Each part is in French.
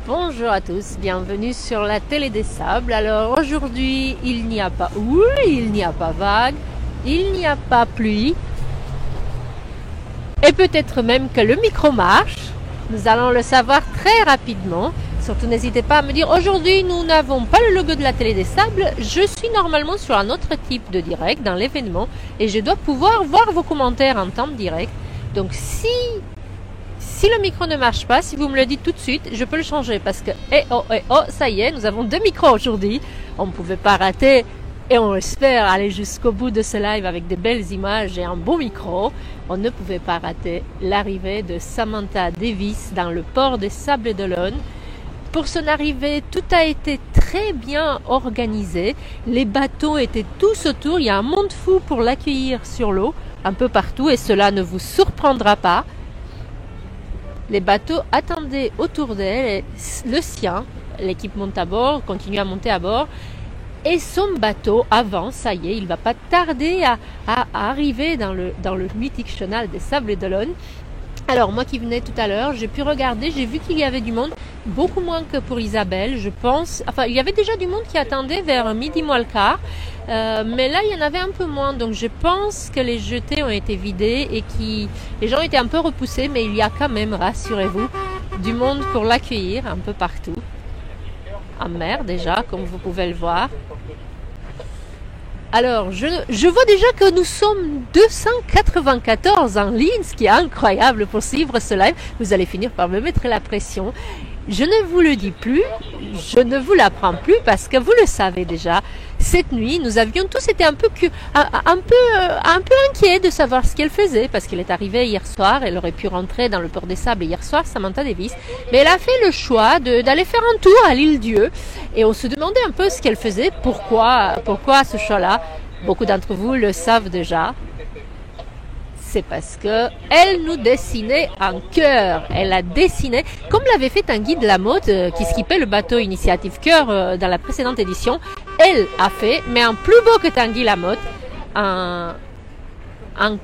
Bonjour à tous, bienvenue sur la télé des sables. Alors aujourd'hui, il n'y a pas houle, il n'y a pas vague, il n'y a pas pluie. Et peut-être même que le micro marche. Nous allons le savoir très rapidement. Surtout n'hésitez pas à me dire, aujourd'hui nous n'avons pas le logo de la télé des sables. Je suis normalement sur un autre type de direct dans l'événement et je dois pouvoir voir vos commentaires en temps direct. Donc si le micro ne marche pas, si vous me le dites tout de suite, je peux le changer parce que, ça y est, nous avons 2 micros aujourd'hui. On ne pouvait pas rater et on espère aller jusqu'au bout de ce live avec de belles images et un bon micro. On ne pouvait pas rater l'arrivée de Samantha Davis dans le port des Sables d'Olonne. Pour son arrivée, tout a été très bien organisé. Les bateaux étaient tous autour. Il y a un monde fou pour l'accueillir sur l'eau, un peu partout, et cela ne vous surprendra pas. Les bateaux attendaient autour d'elle, et le sien, l'équipe monte à bord, continue à monter à bord, et son bateau avance, ça y est, il ne va pas tarder à arriver dans le mythique chenal des Sables d'Olonne. Alors moi qui venais tout à l'heure, j'ai pu regarder, j'ai vu qu'il y avait du monde, beaucoup moins que pour Isabelle, je pense. Enfin, il y avait déjà du monde qui attendait vers midi moins le quart, mais là il y en avait un peu moins, donc je pense que les jetées ont été vidées et les gens étaient un peu repoussés, mais il y a quand même, rassurez-vous, du monde pour l'accueillir un peu partout. En mer déjà, comme vous pouvez le voir. Alors, je vois déjà que nous sommes 294 en ligne, ce qui est incroyable pour suivre ce live. Vous allez finir par me mettre la pression. Je ne vous le dis plus, je ne vous l'apprends plus parce que vous le savez déjà. Cette nuit, nous avions tous été un peu inquiets de savoir ce qu'elle faisait parce qu'elle est arrivée hier soir. Elle aurait pu rentrer dans le port des Sables hier soir, Samantha Davis. Mais elle a fait le choix d'aller faire un tour à l'île Dieu. Et on se demandait un peu ce qu'elle faisait, pourquoi ce choix-là. Beaucoup d'entre vous le savent déjà. C'est parce que elle nous dessinait un cœur. Elle a dessiné, comme l'avait fait un guide Lamotte qui skippait le bateau Initiative Cœur dans la précédente édition. Elle a fait, mais en plus beau que Tanguy Lamotte, un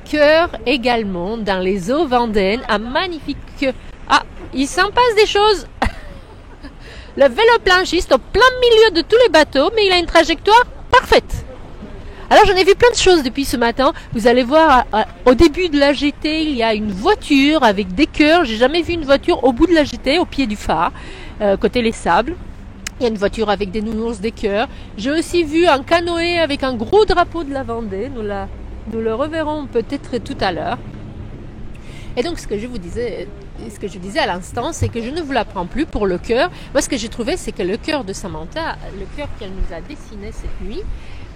cœur également dans les eaux vendéennes, un magnifique cœur. Ah, il s'en passe des choses. Le véloplanchiste au plein milieu de tous les bateaux, mais il a une trajectoire parfaite. Alors j'en ai vu plein de choses depuis ce matin. Vous allez voir, au début de la GT, il y a une voiture avec des cœurs. J'ai jamais vu une voiture au bout de la GT, au pied du phare, côté les sables. Il y a une voiture avec des nounours, des cœurs. J'ai aussi vu un canoë avec un gros drapeau de la Vendée. Nous le reverrons peut-être tout à l'heure. Et donc ce que je disais à l'instant, c'est que je ne vous l'apprends plus pour le cœur. Moi ce que j'ai trouvé, c'est que le cœur de Samantha, le cœur qu'elle nous a dessiné cette nuit,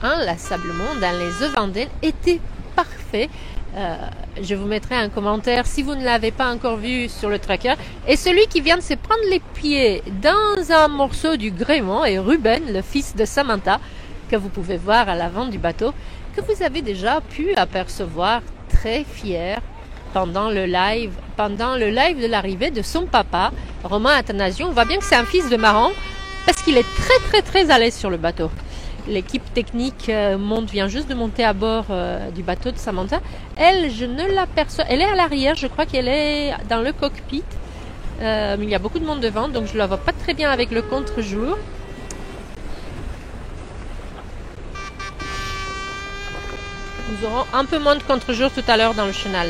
inlassablement dans les eaux vendéennes, était parfait. Je vous mettrai un commentaire si vous ne l'avez pas encore vu sur le tracker. Et celui qui vient de se prendre les pieds dans un morceau du gréement est Ruben, le fils de Samantha, que vous pouvez voir à l'avant du bateau, que vous avez déjà pu apercevoir très fier pendant le live de l'arrivée de son papa, Romain Athanasio. On voit bien que c'est un fils de Maran parce qu'il est très très très à l'aise sur le bateau. L'équipe technique vient juste de monter à bord du bateau de Samantha. Elle, je ne l'aperçois. Elle est à l'arrière, je crois qu'elle est dans le cockpit. Il y a beaucoup de monde devant, donc je ne la vois pas très bien avec le contre-jour. Nous aurons un peu moins de contre-jour tout à l'heure dans le chenal.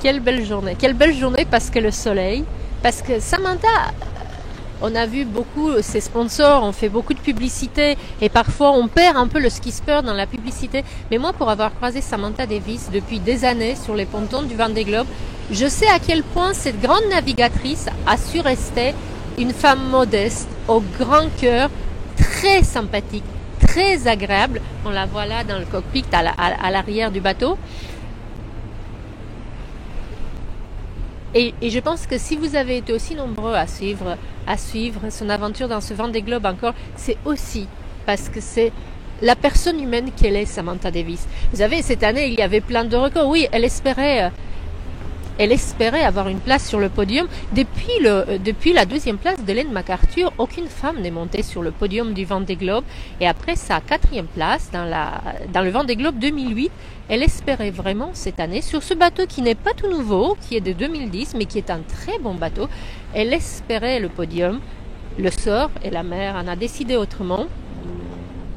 Quelle belle journée parce que le soleil, parce que Samantha, on a vu beaucoup ses sponsors, on fait beaucoup de publicité et parfois on perd un peu le ski sport dans la publicité. Mais moi, pour avoir croisé Samantha Davis depuis des années sur les pontons du Vendée Globe, je sais à quel point cette grande navigatrice a su rester une femme modeste, au grand cœur, très sympathique, très agréable. On la voit là dans le cockpit à l'arrière du bateau. Et je pense que si vous avez été aussi nombreux à suivre son aventure dans ce Vendée Globe encore, c'est aussi parce que c'est la personne humaine qu'elle est, Samantha Davis. Vous savez, cette année, il y avait plein de records. Oui, elle espérait Elle espérait avoir une place sur le podium. Depuis la deuxième place d'Hélène MacArthur, aucune femme n'est montée sur le podium du Vendée Globe. Et après sa quatrième place dans le Vendée Globe 2008, elle espérait vraiment cette année, sur ce bateau qui n'est pas tout nouveau, qui est de 2010, mais qui est un très bon bateau, elle espérait le podium. Le sort et la mer en a décidé autrement.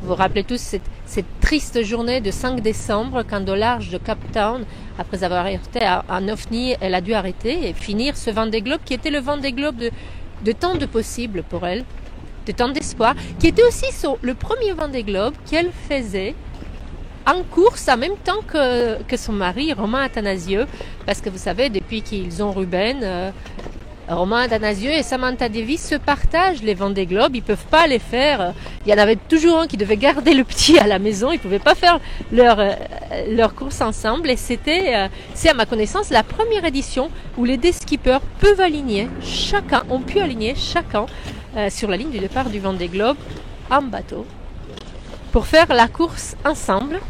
Vous vous rappelez tous cette triste journée de 5 décembre, quand au large de Cape Town, après avoir heurté un ovni, elle a dû arrêter et finir ce Vendée Globe qui était le Vendée Globe de tant de possibles pour elle, de tant d'espoir, qui était aussi le premier Vendée Globe qu'elle faisait en course en même temps que son mari, Romain Athanasiou, parce que vous savez, depuis qu'ils ont Ruben, Romain Athanasiou et Samantha Davis se partagent les Vendée Globe, ils ne peuvent pas les faire. Il y en avait toujours un qui devait garder le petit à la maison, ils ne pouvaient pas faire leur course ensemble. Et c'est à ma connaissance la première édition où les deux skippers ont pu aligner chacun sur la ligne du départ du Vendée Globe en bateau pour faire la course ensemble.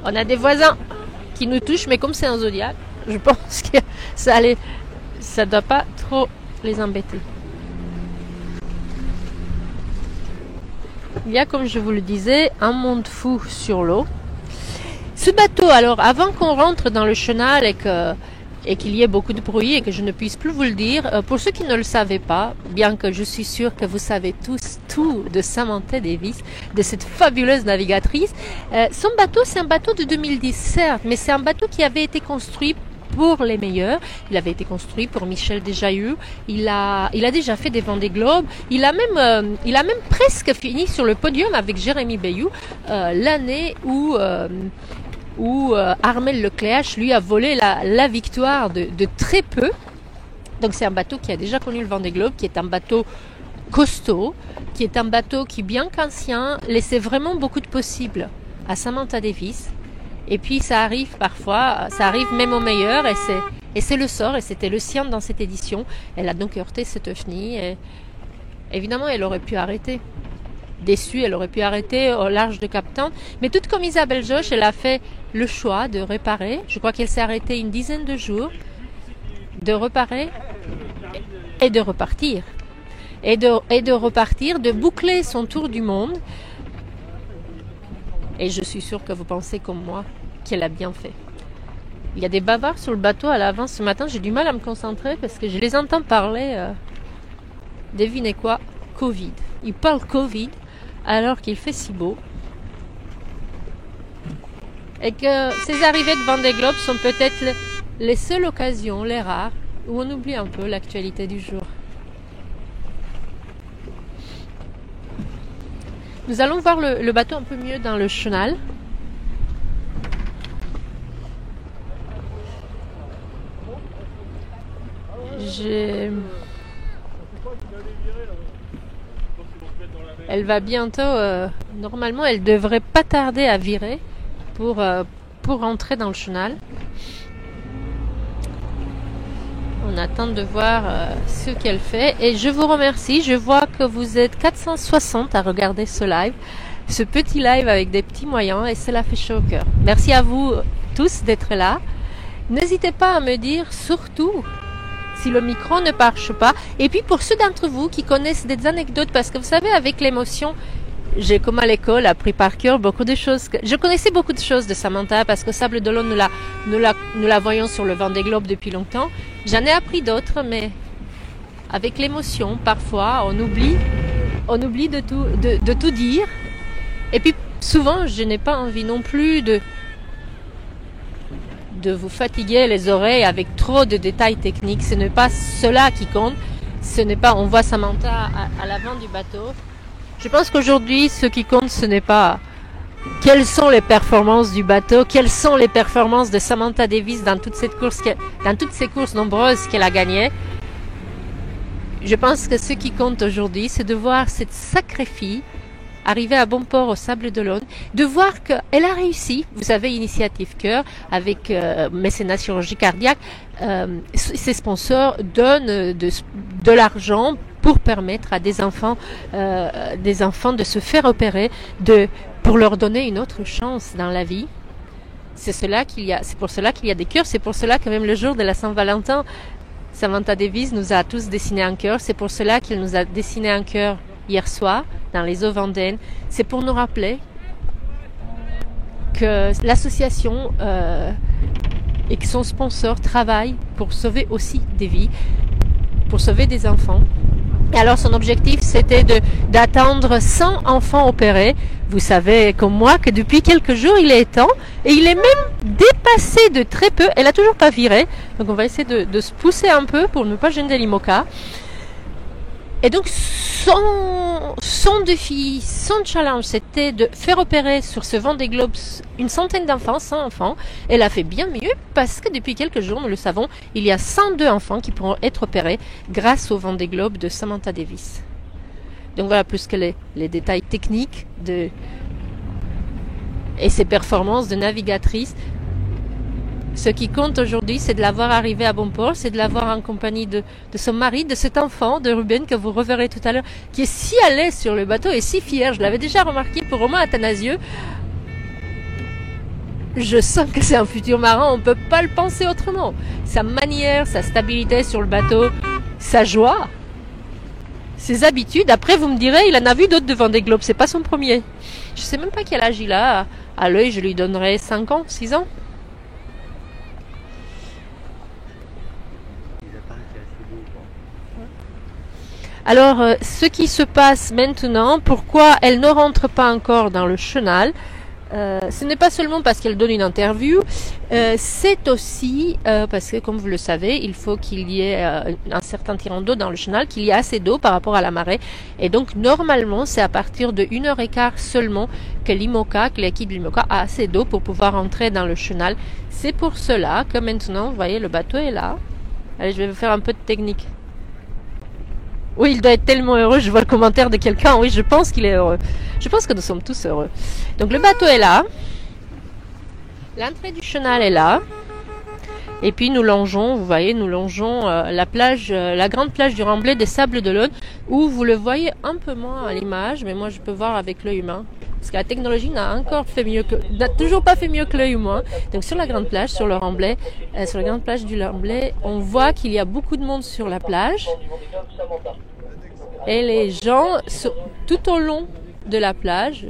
On a des voisins qui nous touchent, mais comme c'est un zodiaque, je pense que ça ne doit pas trop les embêter. Il y a, comme je vous le disais, un monde fou sur l'eau. Ce bateau, alors, avant qu'on rentre dans le chenal et qu'il y ait beaucoup de bruit et que je ne puisse plus vous le dire, pour ceux qui ne le savaient pas, bien que je suis sûre que vous savez tous tout de Samantha Davis, de cette fabuleuse navigatrice, son bateau, c'est un bateau de 2010, certes, mais c'est un bateau qui avait été construit pour les meilleurs. Il avait été construit pour Michel Desjailleux. Il a déjà fait des Vendée Globe. Il a même presque fini sur le podium avec Jérémy Bayou l'année où Armel Lecléache lui a volé la victoire de très peu. Donc c'est un bateau qui a déjà connu le Vendée Globe, qui est un bateau costaud, qui est un bateau qui, bien qu'ancien, laissait vraiment beaucoup de possibles à Samantha Davis. Et puis ça arrive parfois, ça arrive même au meilleur, et c'est le sort, et c'était le sien dans cette édition. Elle a donc heurté cet ovni, et évidemment elle aurait pu arrêter. Déçue, elle aurait pu arrêter au large de Cape Town, mais toute comme Isabelle Joche, elle a fait le choix de réparer. Je crois qu'elle s'est arrêtée une dizaine de jours, de réparer et de repartir. Et de repartir, de boucler son tour du monde. Et je suis sûre que vous pensez comme moi qu'elle a bien fait. Il y a des bavards sur le bateau à l'avant ce matin. J'ai du mal à me concentrer parce que je les entends parler. Devinez quoi? Covid. Ils parlent Covid alors qu'il fait si beau. Et que ces arrivées de Vendée Globe sont peut-être les seules occasions, les rares, où on oublie un peu l'actualité du jour. Nous allons voir le bateau un peu mieux dans le chenal. Elle va bientôt, normalement elle devrait pas tarder à virer pour rentrer dans le chenal. On attend de voir ce qu'elle fait. Et je vous remercie. Je vois que vous êtes 460 à regarder ce live. Ce petit live avec des petits moyens. Et cela fait chaud au cœur. Merci à vous tous d'être là. N'hésitez pas à me dire surtout si le micro ne marche pas. Et puis pour ceux d'entre vous qui connaissent des anecdotes. Parce que vous savez, avec l'émotion, j'ai comme à l'école appris par cœur beaucoup de choses. Je connaissais beaucoup de choses de Samantha parce que Sable d'Olonne, nous la voyons sur le Vendée Globe depuis longtemps. J'en ai appris d'autres, mais avec l'émotion, parfois, on oublie de tout dire. Et puis souvent, je n'ai pas envie non plus de vous fatiguer les oreilles avec trop de détails techniques. Ce n'est pas cela qui compte. Ce n'est pas, on voit Samantha à l'avant du bateau. Je pense qu'aujourd'hui, ce qui compte, ce n'est pas quelles sont les performances du bateau, quelles sont les performances de Samantha Davis dans toutes ces courses nombreuses qu'elle a gagnées. Je pense que ce qui compte aujourd'hui, c'est de voir cette sacrée fille arrivée à bon port au Sable d'Olonne, de voir qu'elle a réussi. Vous savez, Initiative Cœur, avec mécénat chirurgie cardiaque, ses sponsors donnent de l'argent pour permettre à des enfants de se faire opérer, pour leur donner une autre chance dans la vie. C'est pour cela qu'il y a des cœurs, c'est pour cela que même le jour de la Saint-Valentin, Samantha Davis nous a tous dessiné un cœur. C'est pour cela qu'il nous a dessiné un cœur hier soir dans les eaux vendéennes. C'est pour nous rappeler que l'association et que son sponsor travaillent pour sauver aussi des vies, pour sauver des enfants. Et alors son objectif, c'était d'attendre 100 enfants opérés. Vous savez comme moi que depuis quelques jours il est temps, et il est même dépassé de très peu. Elle a toujours pas viré, donc on va essayer de se pousser un peu pour ne pas gêner l'IMOCA. Et donc son défi, son challenge, c'était de faire opérer sur ce Vendée Globe une centaine d'enfants, 100 enfants. Elle a fait bien mieux parce que depuis quelques jours, nous le savons, il y a 102 enfants qui pourront être opérés grâce au Vendée Globe de Samantha Davis. Donc voilà, plus que les détails techniques et ses performances de navigatrice. Ce qui compte aujourd'hui, c'est de la voir arriver à bon port, c'est de la voir en compagnie de son mari, de cet enfant, de Ruben, que vous reverrez tout à l'heure, qui est si à l'aise sur le bateau et si fier. Je l'avais déjà remarqué pour Romain Athanasieux. Je sens que c'est un futur marin, on ne peut pas le penser autrement. Sa manière, sa stabilité sur le bateau, sa joie, ses habitudes. Après, vous me direz, il en a vu d'autres devant des globes, c'est pas son premier. Je sais même pas quel âge il a. À l'œil, je lui donnerais 5 ans, 6 ans. Alors, ce qui se passe maintenant, pourquoi elle ne rentre pas encore dans le chenal, ce n'est pas seulement parce qu'elle donne une interview, c'est aussi parce que, comme vous le savez, il faut qu'il y ait un certain tirant d'eau dans le chenal, qu'il y ait assez d'eau par rapport à la marée. Et donc, normalement, c'est à partir de 1h15 seulement que l'équipe de l'IMOCA a assez d'eau pour pouvoir entrer dans le chenal. C'est pour cela que maintenant, vous voyez, le bateau est là. Allez, je vais vous faire un peu de technique. Oui, il doit être tellement heureux, je vois le commentaire de quelqu'un, oui, je pense qu'il est heureux. Je pense que nous sommes tous heureux. Donc le bateau est là, l'entrée du chenal est là, et puis nous longeons, vous voyez, la plage, la grande plage du Remblai des Sables d'Olonne, où vous le voyez un peu moins à l'image, mais moi je peux voir avec l'œil humain. Parce que la technologie n'a toujours pas fait mieux que l'œil humain. Donc sur la grande plage, sur le Remblai, sur la grande plage du Remblai, on voit qu'il y a beaucoup de monde sur la plage. Et les gens, tout au long de la plage,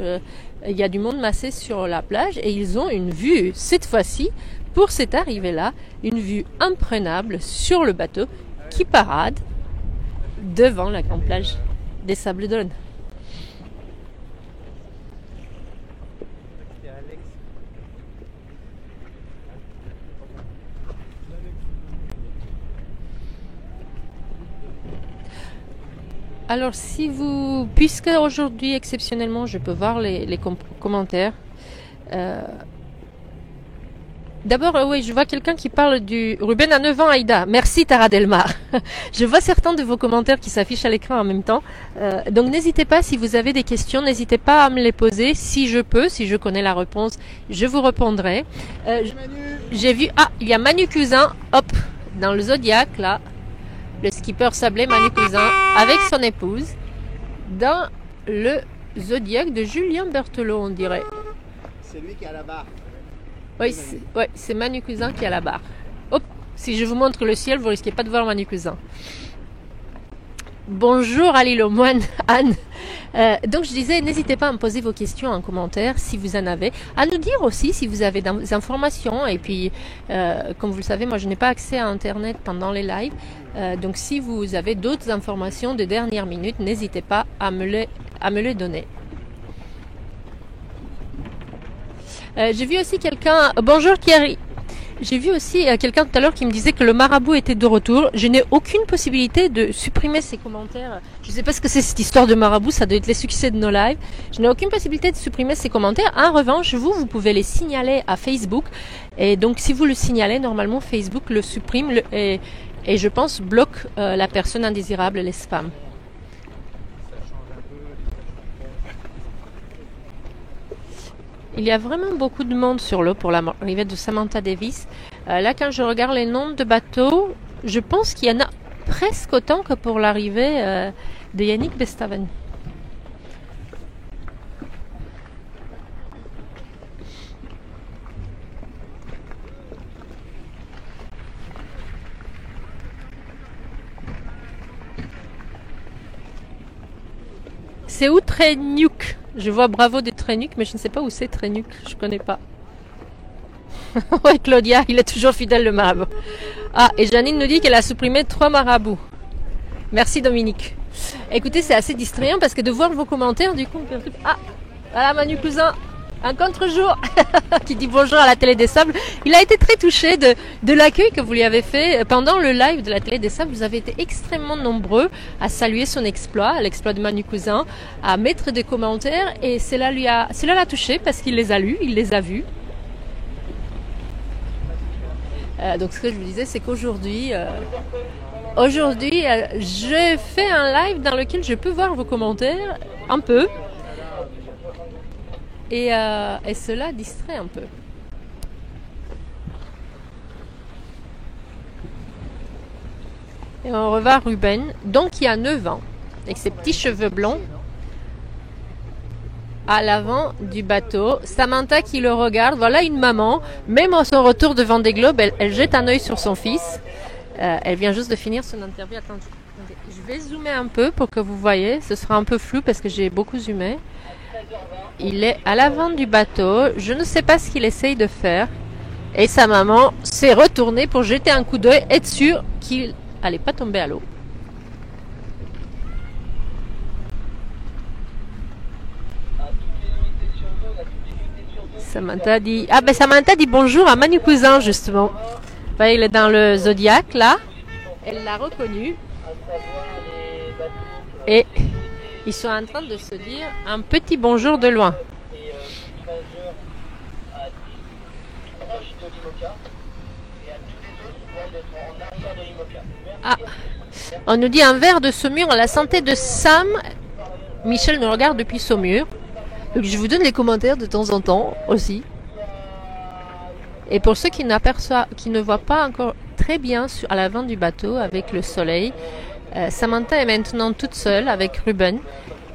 il y a du monde massé sur la plage et ils ont une vue, cette fois-ci, pour cette arrivée-là, une vue imprenable sur le bateau qui parade devant la grande plage des Sables d'Olonne. Alors, puisque aujourd'hui, exceptionnellement, je peux voir les commentaires. D'abord, oui, je vois quelqu'un qui parle du Ruben à 9 ans, Aïda. Merci, Tara Delmar. Je vois certains de vos commentaires qui s'affichent à l'écran en même temps. Donc, n'hésitez pas, si vous avez des questions, n'hésitez pas à me les poser. Si je connais la réponse, je vous répondrai. J'ai vu, il y a Manu Cousin, hop, dans le Zodiac, là. Le skipper sablé Manu Cousin avec son épouse dans le Zodiac de Julien Berthelot, on dirait. C'est lui qui est à la barre. Oui, c'est Manu Cousin qui est à la barre. Hop, si je vous montre le ciel, vous risquez pas de voir Manu Cousin. Bonjour à l'île aux moines, Anne. Donc je disais, n'hésitez pas à me poser vos questions en commentaire si vous en avez. À nous dire aussi si vous avez des informations. Et puis, comme vous le savez, moi je n'ai pas accès à Internet pendant les lives. Donc si vous avez d'autres informations de dernière minute, n'hésitez pas à me les donner. J'ai vu aussi quelqu'un... Bonjour Thierry. J'ai vu aussi quelqu'un tout à l'heure qui me disait que le marabout était de retour. Je n'ai aucune possibilité de supprimer ces commentaires. Je ne sais pas ce que c'est cette histoire de marabout, ça doit être les succès de nos lives. Je n'ai aucune possibilité de supprimer ces commentaires. En revanche, vous pouvez les signaler à Facebook. Et donc, si vous le signalez, normalement, Facebook le supprime et je pense bloque la personne indésirable, les spams. Il y a vraiment beaucoup de monde sur l'eau pour l'arrivée de Samantha Davis. Là, quand je regarde les noms de bateaux, je pense qu'il y en a presque autant que pour l'arrivée de Yannick Bestaven. C'est où Trénuc? Je vois Bravo de Trénuc, mais je ne sais pas où c'est Trénuc. Je connais pas. Ouais, Claudia, il est toujours fidèle le marabout. Ah, et Janine nous dit qu'elle a supprimé 3 marabouts. Merci Dominique. Écoutez, c'est assez distrayant parce que de voir vos commentaires, du coup, on peut... Ah, voilà Manu Cousin, un contre-jour qui dit bonjour à la Télé des Sables. Il a été très touché de l'accueil que vous lui avez fait pendant le live de la Télé des Sables. Vous avez été extrêmement nombreux à saluer son exploit, l'exploit de Manu Cousin, à mettre des commentaires et cela l'a touché parce qu'il les a lus, il les a vus. Donc ce que je vous disais, c'est qu'aujourd'hui, je fais un live dans lequel je peux voir vos commentaires un peu. Et cela distrait un peu. Et on revoit Ruben, donc il a 9 ans, avec ses petits cheveux blonds, à l'avant du bateau. Samantha qui le regarde, voilà une maman, même à son retour de Vendée Globe, elle jette un œil sur son fils. Elle vient juste de finir son interview. Attendez, je vais zoomer un peu pour que vous voyez, ce sera un peu flou parce que j'ai beaucoup zoomé. Il est à l'avant du bateau, je ne sais pas ce qu'il essaye de faire. Et sa maman s'est retournée pour jeter un coup d'œil, être sûre qu'il n'allait pas tomber à l'eau. Samantha dit... Ah ben Samantha dit bonjour à Manu Cousin justement. Ben, il est dans le Zodiac là. Elle l'a reconnu. Et ils sont en train de se dire un petit bonjour de loin. Ah, on nous dit un verre de Saumur à la santé de Sam. Michel nous regarde depuis Saumur. Donc je vous donne les commentaires de temps en temps aussi. Et pour ceux qui ne voient pas encore très bien à l'avant du bateau avec le soleil, Samantha est maintenant toute seule avec Ruben.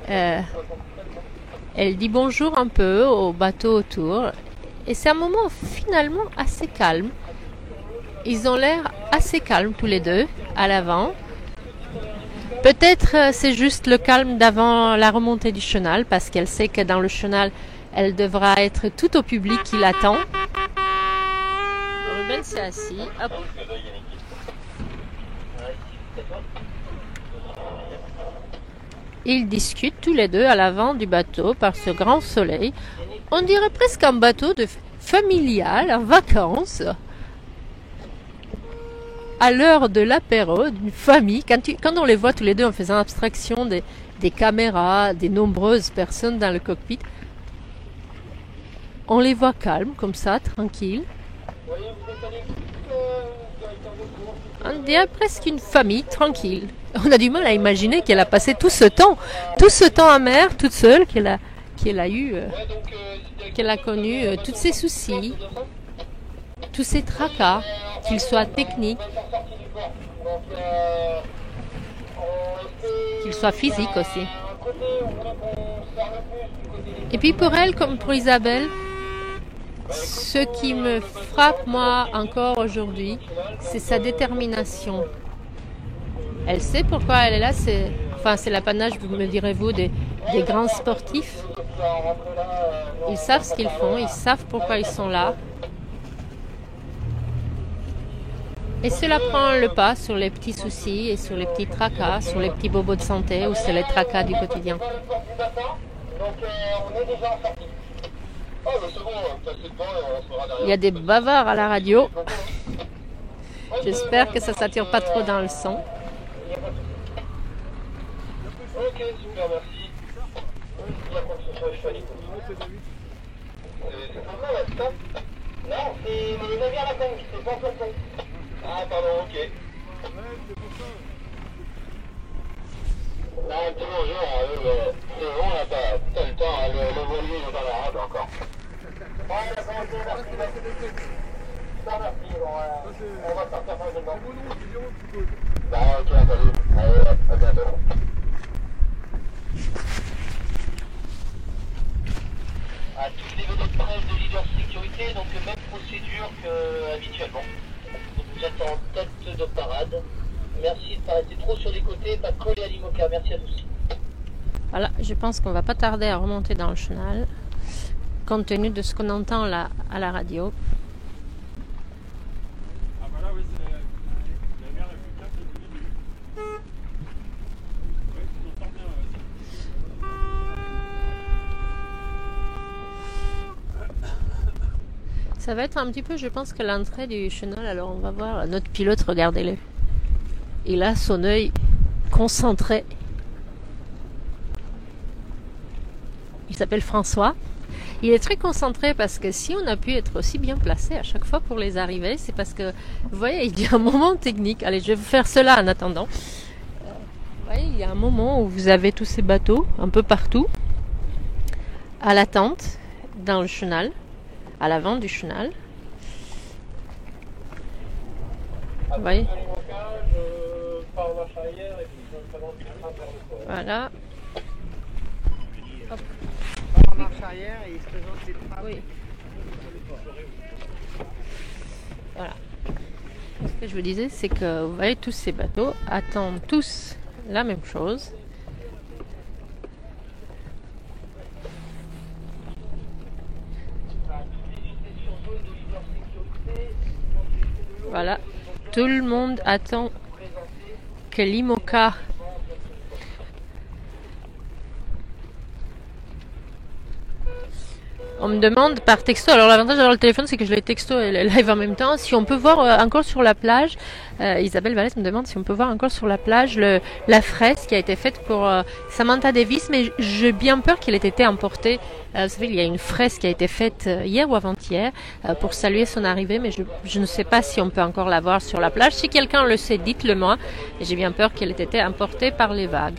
Elle dit bonjour un peu au bateau autour. Et c'est un moment finalement assez calme. Ils ont l'air assez calmes tous les deux à l'avant. Peut-être c'est juste le calme d'avant la remontée du chenal parce qu'elle sait que dans le chenal, elle devra être tout au public qui l'attend. Ruben s'est assis. Hop. Ils discutent tous les deux à l'avant du bateau par ce grand soleil. On dirait presque un bateau familial en vacances. À l'heure de l'apéro d'une famille, quand on les voit tous les deux en faisant abstraction des caméras, des nombreuses personnes dans le cockpit, on les voit calmes, comme ça, tranquilles. On dirait presque une famille tranquille. On a du mal à imaginer qu'elle a passé tout ce temps en mer, toute seule, qu'elle a connu tous ses soucis, tous ses tracas, qu'ils soient techniques, qu'ils soient physiques aussi. Et puis pour elle, comme pour Isabelle, ce qui me frappe moi encore aujourd'hui, c'est sa détermination. Elle sait pourquoi elle est là, c'est l'apanage, me direz-vous, des grands sportifs. Ils savent ce qu'ils font, ils savent pourquoi ils sont là. Et cela prend le pas sur les petits soucis et sur les petits tracas, sur les petits bobos de santé ou sur les tracas du quotidien. Il y a des bavards à la radio. J'espère que ça ne s'attire pas trop dans le son. Ok, super, merci. C'est pas mal, là, non, c'est le navire à la conque, c'est pas encore con. Ah, pardon, ok. Non, un petit bonjour, c'est bon, on n'a pas le temps, le voilier, il n'est pas là encore. d'accord, ok, merci. Merci, on va sortir tranquillement. Bah, ok, salut. Allez, à bientôt. À tous les vélos de presse de leader sécurité, donc même procédure qu'habituellement. Vous êtes en tête de parade. Merci de ne pas rester trop sur les côtés, pas coller à l'IMOCA. Merci à tous. Voilà, je pense qu'on va pas tarder à remonter dans le chenal, compte tenu de ce qu'on entend là à la radio. Ah bah là oui, c'est la mer la plus calme de l'île. Ouais, tu t'entends bien. Ça va être un petit peu, je pense, que l'entrée du chenal. Alors on va voir notre pilote, regardez-le. Il a son œil concentré. Il s'appelle François. Il est très concentré parce que si on a pu être aussi bien placé à chaque fois pour les arrivées, c'est parce que, vous voyez, il y a un moment technique. Allez, je vais vous faire cela en attendant. Vous voyez, il y a un moment où vous avez tous ces bateaux un peu partout, à l'attente, dans le chenal, à l'avant du chenal. Vous voyez ? Voilà. Hop. En marche arrière et il se présente les trappes. Oui. Voilà. Ce que je vous disais, c'est que vous voyez, tous ces bateaux attendent tous la même chose. Voilà. Tout le monde attend que l'IMOCA on me demande par texto, alors l'avantage d'avoir le téléphone c'est que je les texto et le live en même temps, si on peut voir encore sur la plage, Isabelle Vallès me demande si on peut voir encore sur la plage la fresque qui a été faite pour Samantha Davis, mais j'ai bien peur qu'elle ait été emportée. Vous savez, il y a une fresque qui a été faite hier ou avant-hier pour saluer son arrivée, mais je ne sais pas si on peut encore la voir sur la plage. Si quelqu'un le sait, dites-le moi. J'ai bien peur qu'elle ait été emportée par les vagues.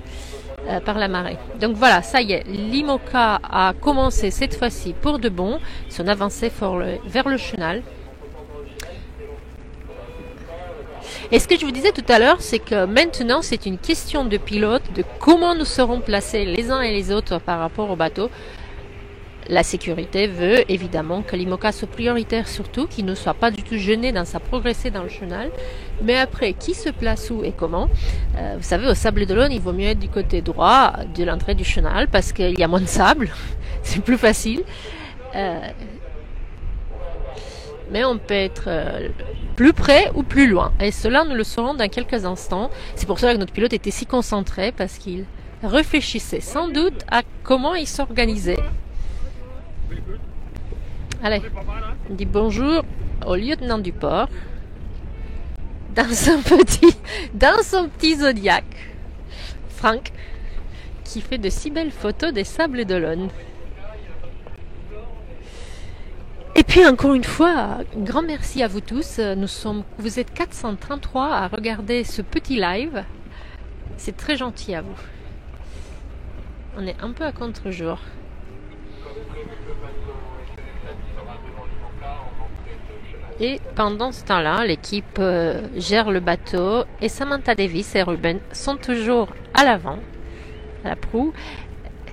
Par la marée. Donc voilà, ça y est, l'IMOCA a commencé cette fois-ci pour de bon son avancée vers le chenal. Et ce que je vous disais tout à l'heure, c'est que maintenant c'est une question de pilote, de comment nous serons placés les uns et les autres par rapport au bateau. La sécurité veut évidemment que l'IMOCA soit prioritaire surtout, qu'il ne soit pas du tout gêné dans sa progressée dans le chenal. Mais après, qui se place où et comment vous savez, au Sable d'Olonne, il vaut mieux être du côté droit de l'entrée du chenal parce qu'il y a moins de sable, c'est plus facile. Mais on peut être plus près ou plus loin. Et cela, nous le saurons dans quelques instants. C'est pour cela que notre pilote était si concentré parce qu'il réfléchissait sans doute à comment il s'organisait. Allez, on dit bonjour au lieutenant du port dans son petit Zodiac, Franck, qui fait de si belles photos des Sables d'Olonne. Et puis encore une fois, un grand merci à vous tous. Vous êtes 433 à regarder ce petit live. C'est très gentil à vous. On est un peu à contre-jour. Et pendant ce temps-là, l'équipe gère le bateau et Samantha Davis et Ruben sont toujours à l'avant, à la proue.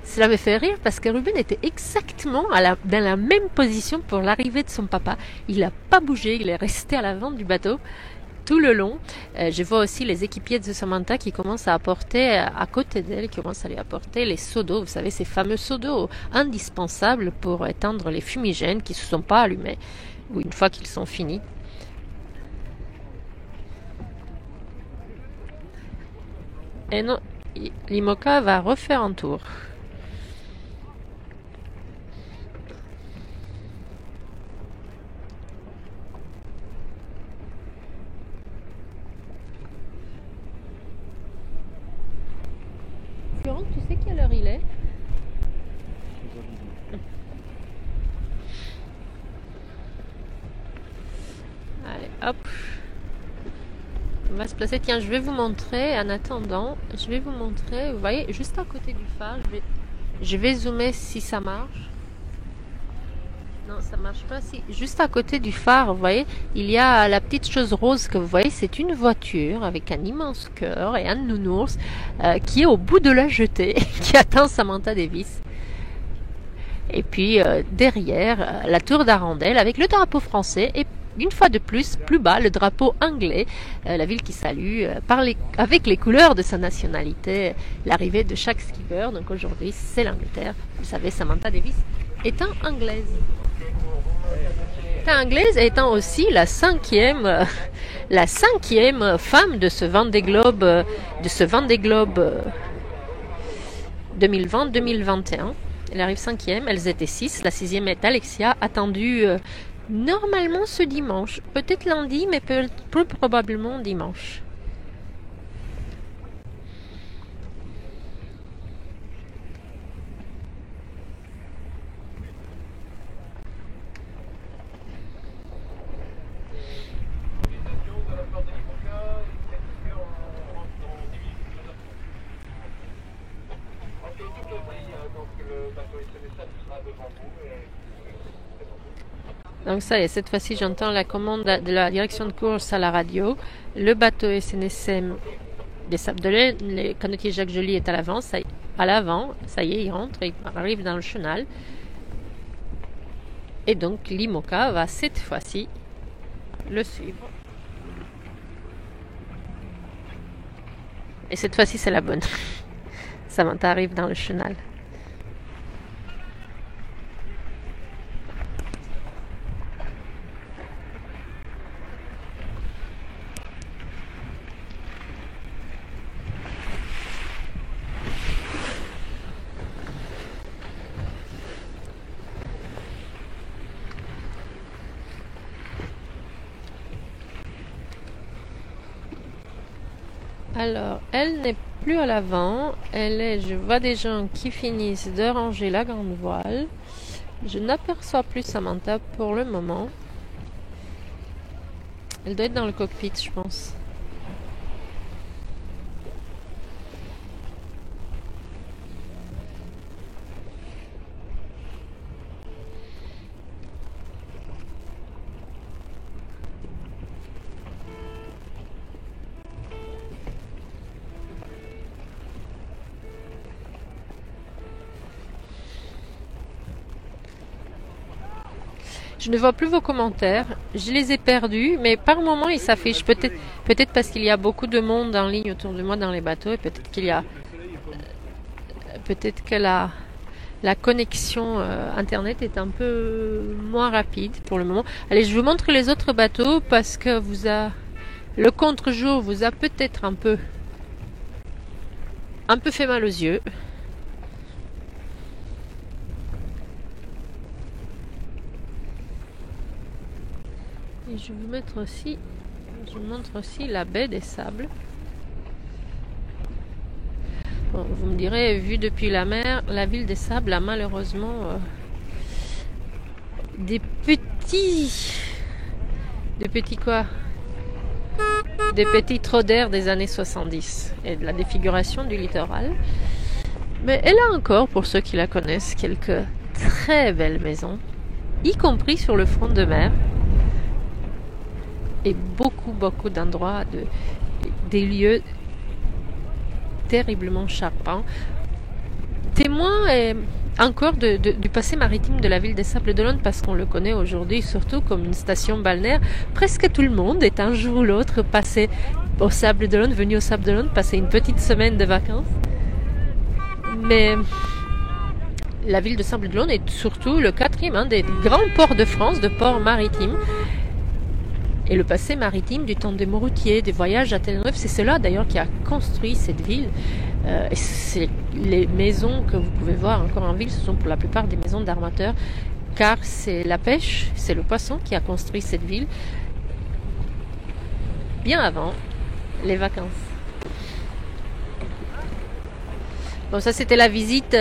Cela me fait rire parce que Ruben était exactement dans la même position pour l'arrivée de son papa. Il n'a pas bougé, il est resté à l'avant du bateau tout le long. Je vois aussi les équipiers de Samantha qui commencent à apporter à côté d'elle, qui commencent à lui apporter les seaux d'eau. Vous savez, ces fameux seaux d'eau indispensables pour éteindre les fumigènes qui ne se sont pas allumés ou une fois qu'ils sont finis. Et non, l'IMOCA va refaire un tour. Florent, tu sais quelle heure il est ? Allez, hop. On va se placer. Tiens, je vais vous montrer, en attendant, vous voyez, juste à côté du phare, je vais zoomer si ça marche. Non, ça marche pas. Si, juste à côté du phare, vous voyez, il y a la petite chose rose que vous voyez, c'est une voiture avec un immense cœur et un nounours qui est au bout de la jetée, qui attend Samantha Davis. Et puis derrière, la tour d'Arendelle avec le drapeau français et une fois de plus, plus bas, le drapeau anglais, la ville qui salue avec les couleurs de sa nationalité l'arrivée de chaque skipper. Donc aujourd'hui, c'est l'Angleterre. Vous savez, Samantha Davis étant anglaise. Étant anglaise, étant aussi la cinquième femme de ce Vendée Globe 2020-2021. Elle arrive cinquième, elles étaient 6. La sixième est Alexia, attendue normalement ce dimanche. Peut-être lundi, mais plus probablement dimanche. Donc ça y est, cette fois-ci j'entends la commande de la direction de course à la radio. Le bateau SNSM des Sables d'Olonne, le canotier Jacques Joly est à l'avant, ça y est, il rentre, il arrive dans le chenal. Et donc l'IMOCA va cette fois-ci le suivre. Et cette fois-ci c'est la bonne. Samantha arrive dans le chenal. Alors, elle n'est plus à l'avant. Je vois des gens qui finissent de ranger la grande voile. Je n'aperçois plus Samantha pour le moment. Elle doit être dans le cockpit, je pense. Je ne vois plus vos commentaires. Je les ai perdus, mais par moment ils s'affichent. Peut-être parce qu'il y a beaucoup de monde en ligne autour de moi dans les bateaux et peut-être que la connexion internet est un peu moins rapide pour le moment. Allez, je vous montre les autres bateaux parce que le contre-jour vous a peut-être un peu fait mal aux yeux. Et je vous montre aussi la baie des Sables. Bon, vous me direz, vu depuis la mer, la ville des Sables a malheureusement des petits trous d'air des années 70 et de la défiguration du littoral. Mais elle a encore, pour ceux qui la connaissent, quelques très belles maisons, y compris sur le front de mer. Et beaucoup d'endroits, des lieux terriblement charmants. Témoin encore du passé maritime de la ville des Sables d'Olonne, parce qu'on le connaît aujourd'hui surtout comme une station balnéaire. Presque tout le monde est un jour ou l'autre passé au Sables d'Olonne, venu au Sables d'Olonne, passer une petite semaine de vacances. Mais la ville de Sables d'Olonne est surtout le quatrième des grands ports de France, de ports maritimes. Et le passé maritime du temps des Moroutiers, des voyages à Tenerife, c'est cela d'ailleurs qui a construit cette ville. Et c'est les maisons que vous pouvez voir encore en ville, ce sont pour la plupart des maisons d'armateurs, car c'est la pêche, c'est le poisson qui a construit cette ville bien avant les vacances. Bon, ça c'était la visite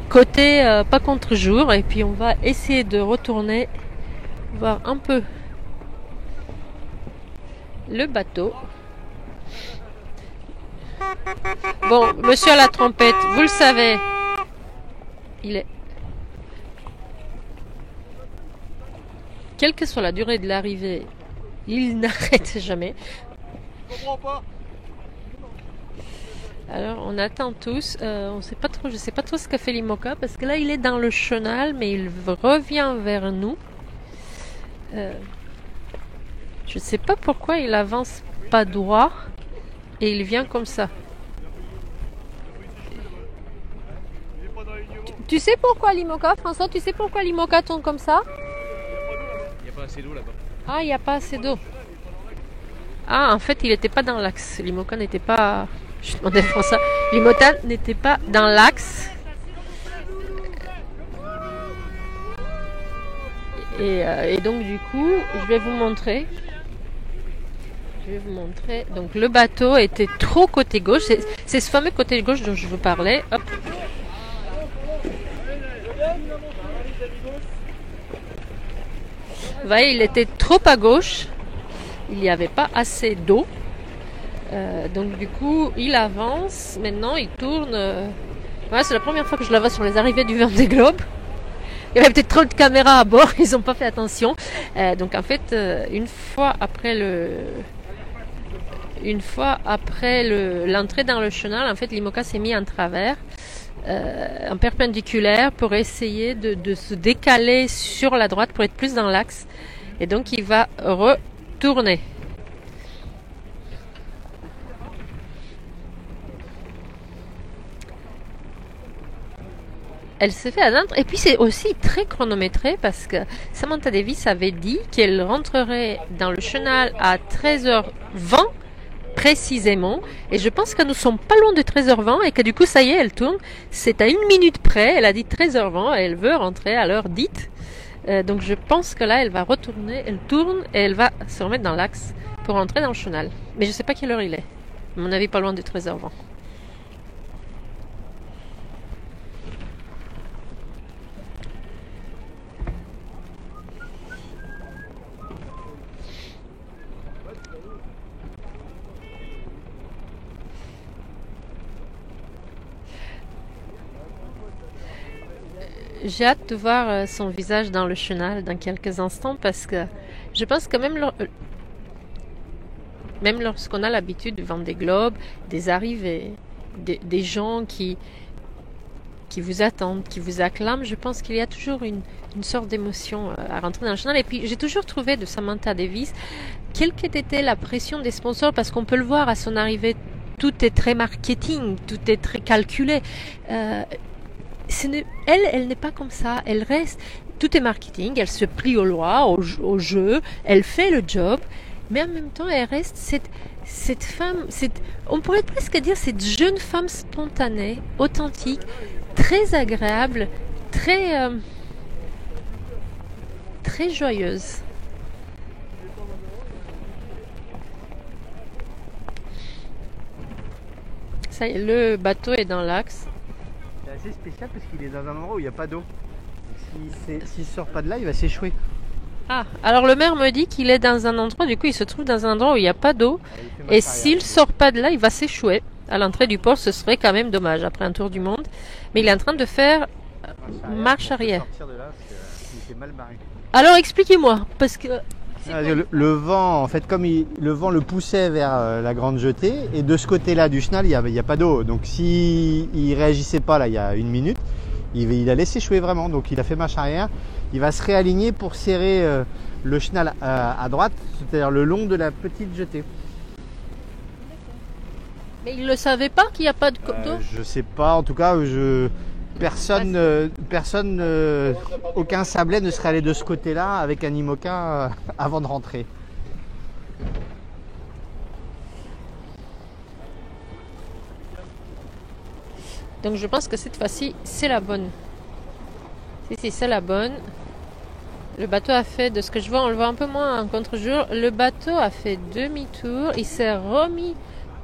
côté pas contre-jour, et puis on va essayer de retourner voir un peu le bateau. Bon, monsieur à la trompette, vous le savez, il est... Quelle que soit la durée de l'arrivée, il n'arrête jamais. Je comprends pas. Alors on attend tous, on sait pas trop, je sais pas trop ce qu'a fait l'IMOCA parce que là il est dans le chenal mais il revient vers nous. Je sais pas pourquoi il avance pas droit et il vient comme ça. Il est pas dans l'alignement. Tu sais pourquoi l'IMOCA, François? Tu sais pourquoi l'IMOCA tourne comme ça? Il n'y a pas assez d'eau là-bas. Ah, il n'y a pas assez d'eau. Ah, en fait, il n'était pas dans l'axe. L'IMOCA n'était pas... Je demandais à François. L'IMOCA n'était pas dans l'axe. Et donc, du coup, je vais vous montrer. Donc, le bateau était trop côté gauche. C'est ce fameux côté gauche dont je vous parlais. Hop. Vous voyez, il était trop à gauche. Il n'y avait pas assez d'eau. Donc du coup, il avance. Maintenant, il tourne. Ouais, c'est la première fois que je la vois sur les arrivées du Vendée Globe. Il y avait peut-être trop de caméras à bord. Ils n'ont pas fait attention. Donc en fait, une fois après l'entrée dans le chenal, en fait, l'IMOCA s'est mis en travers, en perpendiculaire, pour essayer de se décaler sur la droite pour être plus dans l'axe. Et donc, il va retourner. Elle s'est fait atteindre. Et puis, c'est aussi très chronométré parce que Samantha Davis avait dit qu'elle rentrerait dans le chenal à 13h20 précisément. Et je pense que nous sommes pas loin de 13h20 et que du coup, ça y est, elle tourne. C'est à 1 minute près. Elle a dit 13h20 et elle veut rentrer à l'heure dite. Donc, je pense que là, elle va retourner. Elle tourne et elle va se remettre dans l'axe pour rentrer dans le chenal. Mais je sais pas quelle heure il est. À mon avis, pas loin de 13h20. J'ai hâte de voir son visage dans le chenal dans quelques instants parce que je pense que même lorsqu'on a l'habitude du Vendée Globe, des arrivées, des gens qui vous attendent, qui vous acclament, je pense qu'il y a toujours une sorte d'émotion à rentrer dans le chenal. Et puis j'ai toujours trouvé de Samantha Davis, quelle qu'ait été la pression des sponsors, parce qu'on peut le voir à son arrivée, tout est très marketing, tout est très calculé. Elle n'est pas comme ça. Elle reste, tout est marketing. Elle se plie aux lois, au jeu. Elle fait le job, mais en même temps, elle reste cette femme. On pourrait presque dire cette jeune femme spontanée, authentique, très agréable, très joyeuse. Ça y est, le bateau est dans l'axe. C'est assez spécial parce qu'il est dans un endroit où il n'y a pas d'eau. S'il sort pas de là, il va s'échouer. Ah, alors le maire me dit qu'il est dans un endroit, du coup il se trouve dans un endroit où il n'y a pas d'eau. Et s'il sort pas de là, il va s'échouer. À l'entrée du port, ce serait quand même dommage après un tour du monde. Mais il est en train de faire marche arrière. Sortir de là parce qu'il s'est mal barré. Alors expliquez-moi, parce que... Le vent, en fait, comme le vent le poussait vers la grande jetée, et de ce côté-là du chenal, il n'y a pas d'eau. Donc s'il ne réagissait pas là, il y a 1 minute, il allait s'échouer vraiment. Donc il a fait marche arrière. Il va se réaligner pour serrer le chenal à droite, c'est-à-dire le long de la petite jetée. Mais il ne le savait pas qu'il n'y a pas d'eau Je sais pas, en tout cas, personne, aucun sablé ne serait allé de ce côté-là avec un IMOCA avant de rentrer. Donc je pense que cette fois-ci, c'est la bonne. Si, c'est la bonne. Le bateau a fait, de ce que je vois, on le voit un peu moins en contre-jour, le bateau a fait demi-tour, il s'est remis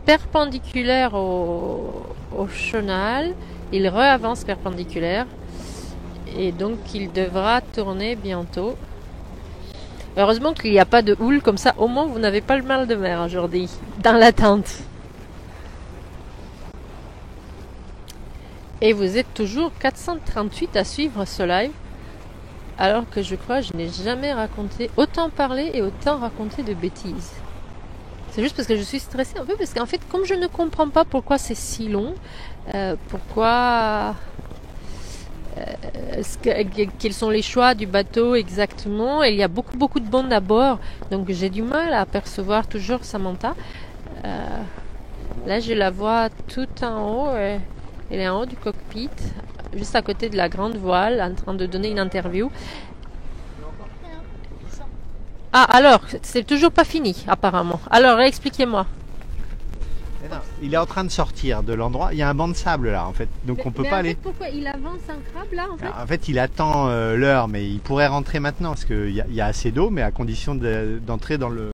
perpendiculaire au chenal, il réavance perpendiculaire et donc il devra tourner bientôt. Heureusement qu'il n'y a pas de houle, comme ça au moins vous n'avez pas le mal de mer aujourd'hui dans l'attente. Et vous êtes toujours 438 à suivre ce live. Alors que je crois que je n'ai jamais raconté autant parler et autant raconté de bêtises. C'est juste parce que je suis stressée un peu, parce qu'en fait, comme je ne comprends pas pourquoi c'est si long, quels sont les choix du bateau exactement, et il y a beaucoup de monde à bord, donc j'ai du mal à apercevoir toujours Samantha. Là, je la vois tout en haut, elle est en haut du cockpit, juste à côté de la grande voile, en train de donner une interview. Ah, alors, c'est toujours pas fini, apparemment. Alors, expliquez-moi. Non, il est en train de sortir de l'endroit. Il y a un banc de sable là, en fait. Donc on peut pas aller. Pourquoi il avance un crabe là, en fait? Alors, en fait, il attend l'heure, mais il pourrait rentrer maintenant parce qu'il y a assez d'eau, mais à condition d'entrer dans le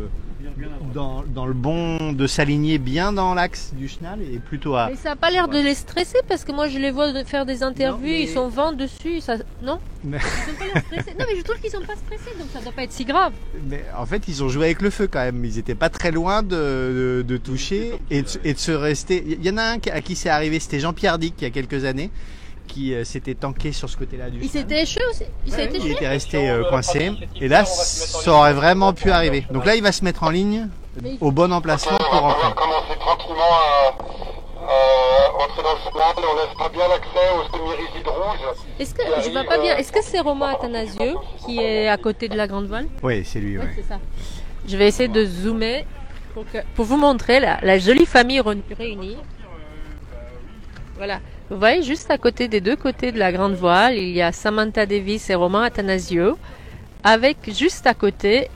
bon, de s'aligner bien dans l'axe du chenal et plutôt à. Mais ça n'a pas l'air de les stresser, parce que moi je les vois faire des interviews, Non, mais- ils sont vent dessus, ça... non? Mais, Ils sont pas l'air stressés. Non, mais je trouve qu'ils sont pas stressés, donc ça doit pas être si grave. mais en fait, ils ont joué avec le feu quand même. Ils étaient pas très loin de toucher et de se rester. Il y en a un à qui c'est arrivé, c'était Jean-Pierre Dick il y a quelques années, qui s'était tanké sur ce côté-là du Il chenal. s'était échoué aussi? Il s'est Il échoué? était resté coincé et là ça aurait vraiment pu arriver. Donc là il va se mettre en ligne au bon emplacement pour On va rentrer. commencer tranquillement à entrer dans le chenal. On laissera bien l'accès au semi-rigide rouge. Est-ce que, je vois pas bien, est-ce que c'est Romain Athanasiou qui est à côté de la grande voile? Oui, c'est lui. Oui, Ouais. c'est ça. Je vais essayer de zoomer pour vous montrer la jolie famille réunie. Voilà. Vous voyez, juste à côté des deux côtés de la grande voile, il y a Samantha Davis et Romain Athanasiou, avec juste à côté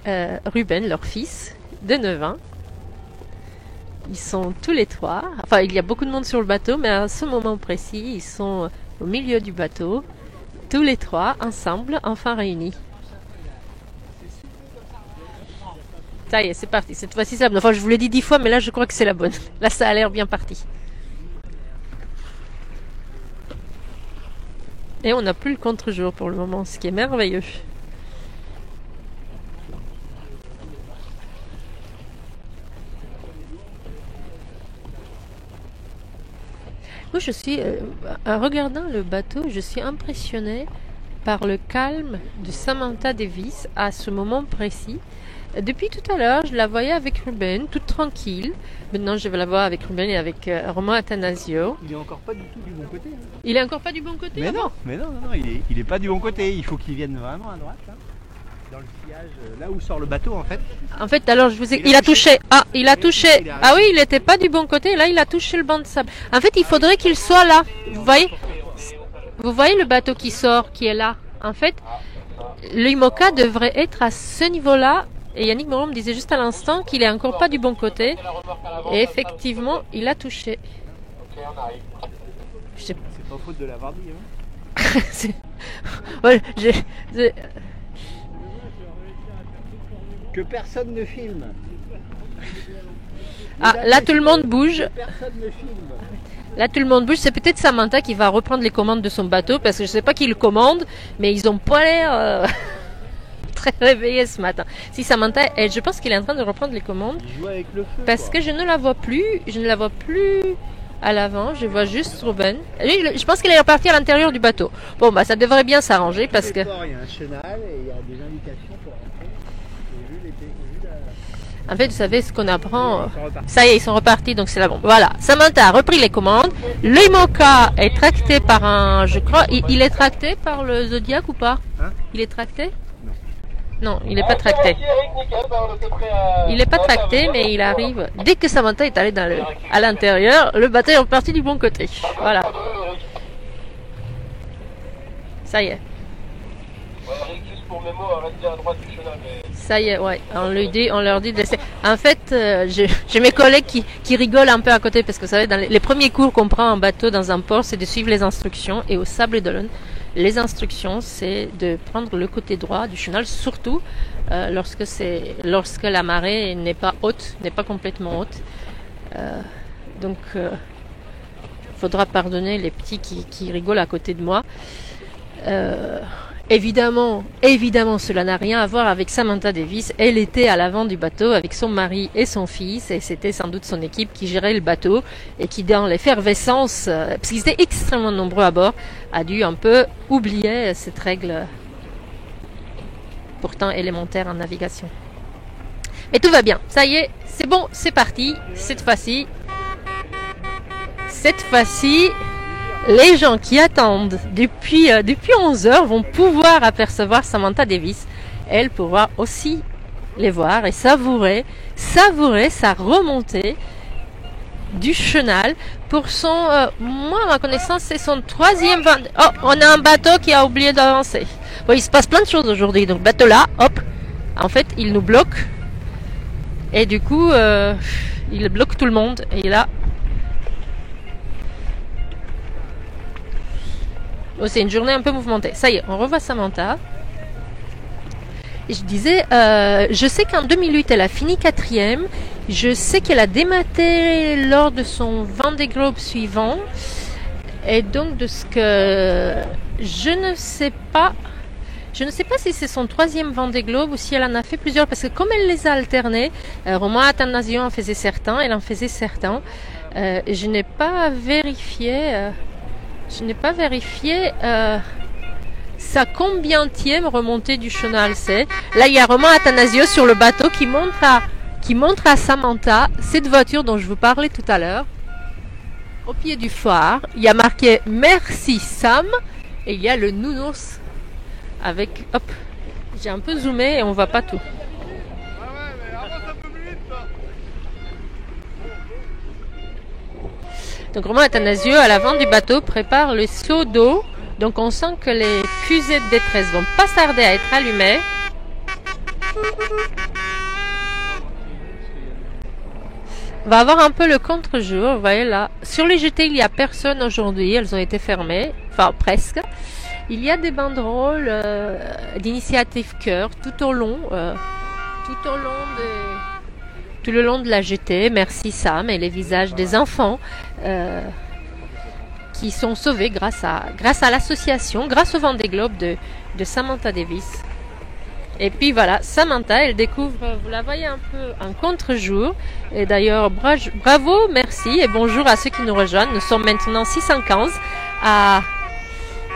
Ruben, leur fils, de 9 ans. Ils sont tous les trois. Enfin, il y a beaucoup de monde sur le bateau, mais à ce moment précis, ils sont au milieu du bateau, tous les trois, ensemble, enfin réunis. Ça y est, c'est parti. Cette fois-ci, c'est la bonne. Enfin, je vous l'ai dit 10 fois, mais là, je crois que c'est la bonne. Là, ça a l'air bien parti. Et on n'a plus le contre-jour pour le moment, ce qui est merveilleux. Moi, je suis, en regardant le bateau, je suis impressionnée par le calme de Samantha Davis à ce moment précis. Depuis tout à l'heure, je la voyais avec Ruben, toute tranquille. Maintenant, je vais la voir avec Ruben et avec Romain Athanasiou. Il est encore pas du tout du bon côté. Il est encore pas du bon côté? Mais ah bon? non, il est pas du bon côté. Il faut qu'il vienne vraiment à droite là. Dans le sillage, là où sort le bateau en fait. En fait, alors je vous ai... Il a il a touché. Ah, il a touché. Il a Ah oui, il n'était pas du bon côté. Là, il a touché le banc de sable. En fait, il faudrait qu'il soit là. Vous voyez le bateau qui sort, qui est là. En fait, l'IMOCA devrait être à ce niveau-là. Et Yannick Moreau me disait juste à l'instant qu'il est encore pas du bon côté. Et effectivement, il a touché. Je sais C'est pas faute de l'avoir dit. Hein. c'est- Ouais, Que personne ne filme. Ah, là, tout le monde bouge. Personne ne filme. Là, tout le monde bouge. C'est peut-être Samantha qui va reprendre les commandes de son bateau, parce que je sais pas qui le commande, mais ils ont pas l'air très réveillés ce matin. Si Samantha, je pense qu'il est en train de reprendre les commandes, Il joue avec le feu. parce que je ne la vois plus. Je ne la vois plus à l'avant. Je vois juste Ruben. Lui, je pense qu'il est reparti à l'intérieur du bateau. Bon, bah, ça devrait bien s'arranger, parce que... Il y a un chenal et il y a des indications pour rentrer. En fait, vous savez ce qu'on apprend. Ils sont repartis. Ça y est, ils sont repartis, donc c'est la bombe. Voilà, Samantha a repris les commandes. Le IMOCA est tracté par un, je crois, il est tracté par le Zodiac ou pas? Hein? Il est tracté? Non, il n'est pas tracté. Merci Eric, nickel, ben, on était prêt à... Il n'est pas à tracté, intervenir. mais il arrive. Dès que Samantha est allée à l'intérieur, le bateau est reparti du bon côté. Voilà, ça y est. Ouais, Eric, juste pour mémo, arrête bien à droite du chenal. Mais... Ça y est, ouais. On leur dit de laisser. En fait, j'ai mes collègues qui rigolent un peu à côté, parce que vous savez, dans les premiers cours qu'on prend en bateau dans un port, c'est de suivre les instructions. Et au Sable d'Olonne, les instructions, c'est de prendre le côté droit du chenal, surtout lorsque la marée n'est pas haute, n'est pas complètement haute. Donc, faudra pardonner les petits qui rigolent à côté de moi. Évidemment, cela n'a rien à voir avec Samantha Davis. Elle était à l'avant du bateau avec son mari et son fils, et c'était sans doute son équipe qui gérait le bateau et qui, dans l'effervescence, parce qu'ils étaient extrêmement nombreux à bord, a dû un peu oublier cette règle pourtant élémentaire en navigation. Mais tout va bien, ça y est, c'est bon, c'est parti. Cette fois-ci, les gens qui attendent depuis 11 heures vont pouvoir apercevoir Samantha Davis. Elle pourra aussi les voir et savourer sa remontée du chenal pour son... moi, à ma connaissance, c'est son 3e... Oh, on a un bateau qui a oublié d'avancer. Bon, il se passe plein de choses aujourd'hui. Donc, bateau là, hop, en fait, il nous bloque. Et du coup, il bloque tout le monde. Et là... Oh, c'est une journée un peu mouvementée. Ça y est, on revoit Samantha. Et je disais, je sais qu'en 2008, elle a fini 4e. Je sais qu'elle a dématé lors de son Vendée Globe suivant. Et donc, de ce que je ne sais pas si c'est son 3e Vendée Globe ou si elle en a fait plusieurs. Parce que comme elle les a alternés, Romain Attanasio en faisait certains, elle en faisait certains. Je n'ai pas vérifié... sa combienième remontée du chenal c'est. Là, il y a Romain Attanasio sur le bateau qui montre à Samantha cette voiture dont je vous parlais tout à l'heure. Au pied du phare, il y a marqué « Merci Sam » et il y a le nounours avec... Hop, j'ai un peu zoomé et on voit pas tout. Donc Romain Attanasio, à l'avant du bateau, prépare le seau d'eau. Donc on sent que les fusées de détresse vont pas tarder à être allumées. On va avoir un peu le contre-jour. Vous voyez là, sur les jetées, il n'y a personne aujourd'hui. Elles ont été fermées, enfin presque. Il y a des banderoles d'initiative cœur tout le long de la jetée. Merci Sam, et les visages des enfants qui sont sauvés grâce à l'association, grâce au Vendée Globe de Samantha Davis. Et puis voilà, Samantha, elle découvre, vous la voyez un peu en contre-jour. Et d'ailleurs, bravo, merci et bonjour à ceux qui nous rejoignent. Nous sommes maintenant 615 à...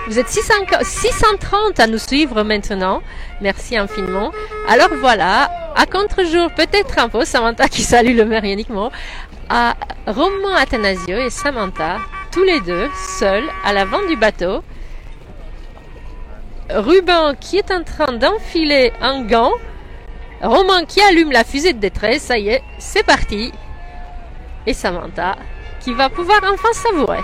Vous êtes 630 à nous suivre maintenant. Merci infiniment. Alors voilà, à contre-jour, peut-être un peu, Samantha qui salue le maire uniquement, à Romain Attanasio et Samantha, tous les deux, seuls, à l'avant du bateau. Ruben qui est en train d'enfiler un gant. Romain qui allume la fusée de détresse. Ça y est, c'est parti. Et Samantha qui va pouvoir enfin savourer.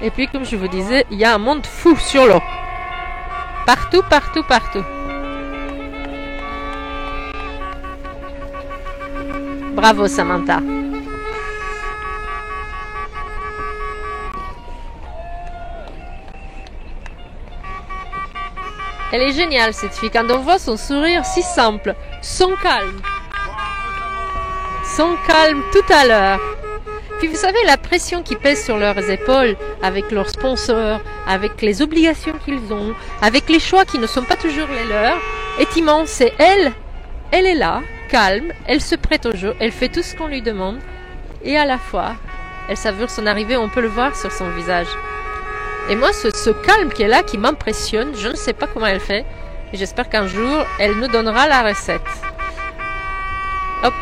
Et puis, comme je vous disais, il y a un monde fou sur l'eau. Partout, partout, partout. Bravo, Samantha. Elle est géniale, cette fille. Quand on voit son sourire si simple, son calme tout à l'heure. Puis vous savez, la pression qui pèse sur leurs épaules avec leurs sponsors, avec les obligations qu'ils ont, avec les choix qui ne sont pas toujours les leurs, est immense. Et elle est là, calme, elle se prête au jeu, elle fait tout ce qu'on lui demande. Et à la fois, elle savoure son arrivée, on peut le voir sur son visage. Et moi, ce calme qui est là, qui m'impressionne, je ne sais pas comment elle fait. Et j'espère qu'un jour, elle nous donnera la recette. Hop.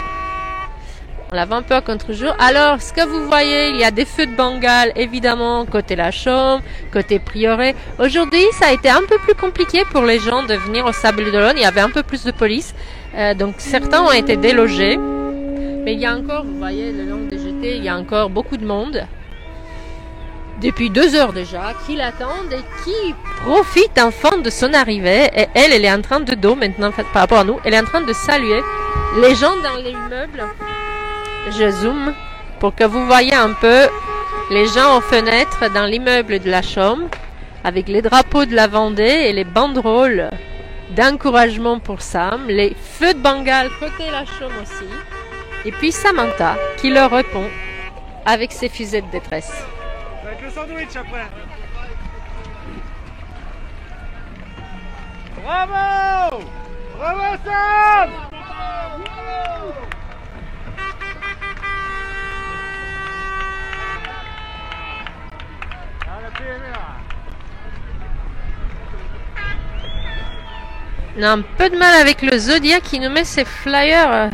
On la voit un peu à contre-jour. Alors, ce que vous voyez, il y a des feux de Bengale, évidemment, côté La Chaume, côté Prieuré. Aujourd'hui, ça a été un peu plus compliqué pour les gens de venir au Sable d'Olonne. Il y avait un peu plus de police. Donc, certains ont été délogés. Mais il y a encore, vous voyez, le long des jetées, il y a encore beaucoup de monde. Depuis 2 heures déjà, qui l'attendent et qui profitent enfin de son arrivée. Et elle est en train de dos maintenant, par rapport à nous, elle est en train de saluer les gens dans l'immeuble. Je zoome pour que vous voyez un peu les gens aux fenêtres dans l'immeuble de La Chaume avec les drapeaux de la Vendée et les banderoles d'encouragement pour Sam, les feux de Bengale côté La Chaume aussi. Et puis Samantha qui leur répond avec ses fusées de détresse. Ça va être le sandwich après. Bravo! Bravo Sam! Ah, la PMA. On a un peu de mal avec le Zodiac qui nous met ses flyers.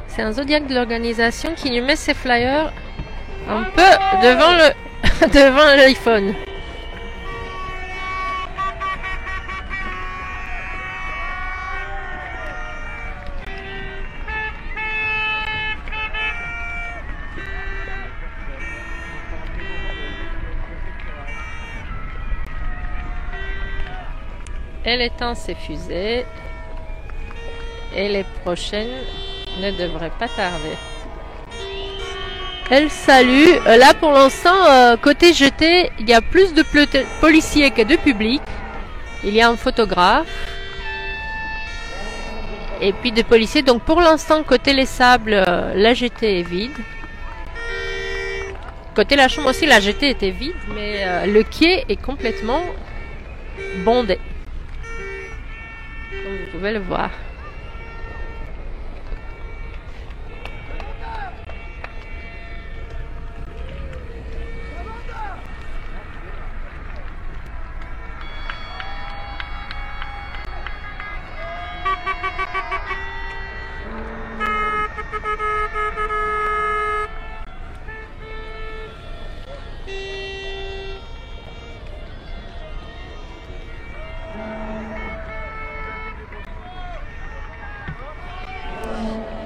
C'est un Zodiac de l'organisation qui nous met ses flyers un peu devant le devant l'iPhone. Elle éteint ses fusées et les prochaines ne devraient pas tarder. Elle salue. Là pour l'instant, côté jeté, il y a plus de policiers que de public. Il y a un photographe et puis de policiers. Donc pour l'instant, côté les sables, la jetée est vide. Côté la chambre aussi, la jetée était vide, mais le quai est complètement bondé. Comme vous pouvez le voir.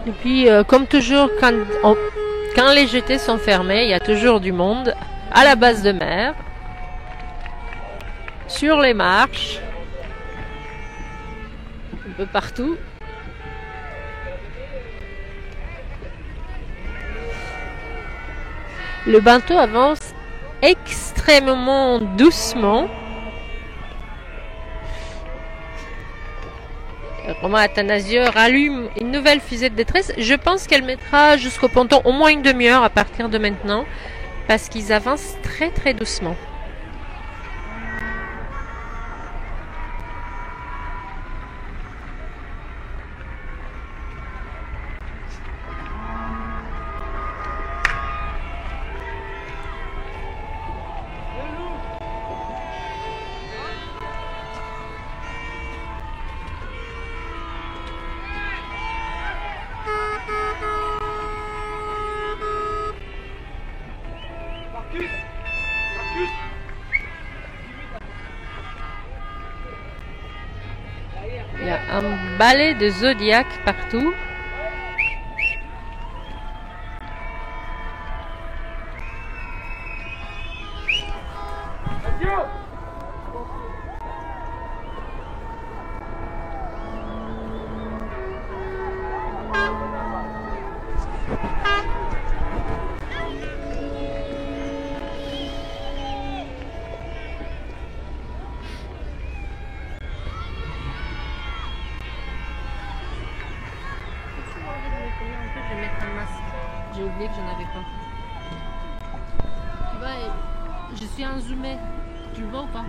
Et puis, comme toujours, quand les jetés sont fermés, il y a toujours du monde à la base de mer, sur les marches, un peu partout. Le bateau avance extrêmement doucement. Romain Athanasio rallume une nouvelle fusée de détresse. Je pense qu'elle mettra jusqu'au ponton au moins une demi-heure à partir de maintenant, parce qu'ils avancent très très doucement. Il y a un balai de Zodiac partout. J'ai oublié que j'en avais pas. Tu vois, je suis en zoomé. Tu le vois ou pas?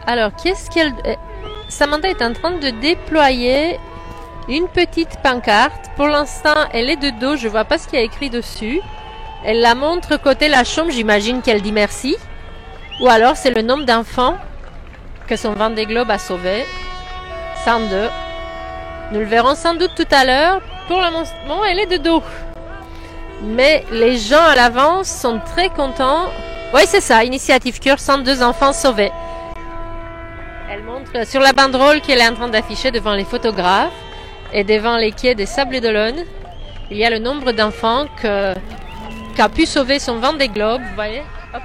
Alors, qu'est-ce qu'elle... Samantha est en train de déployer une petite pancarte. Pour l'instant, elle est de dos. Je vois pas ce qu'il y a écrit dessus. Elle la montre côté la chambre. J'imagine qu'elle dit merci. Ou alors, c'est le nombre d'enfants que son Vendée Globe a sauvé. 102. Nous le verrons sans doute tout à l'heure. Pour le moment, elle est de dos. Mais les gens à l'avance sont très contents. Oui, c'est ça. Initiative Cure, 102 enfants sauvés. Elle montre sur la banderole qu'elle est en train d'afficher devant les photographes et devant les quais des Sables d'Olonne. Il y a le nombre d'enfants qu'a pu sauver son Vendée Globe. Vous voyez, hop,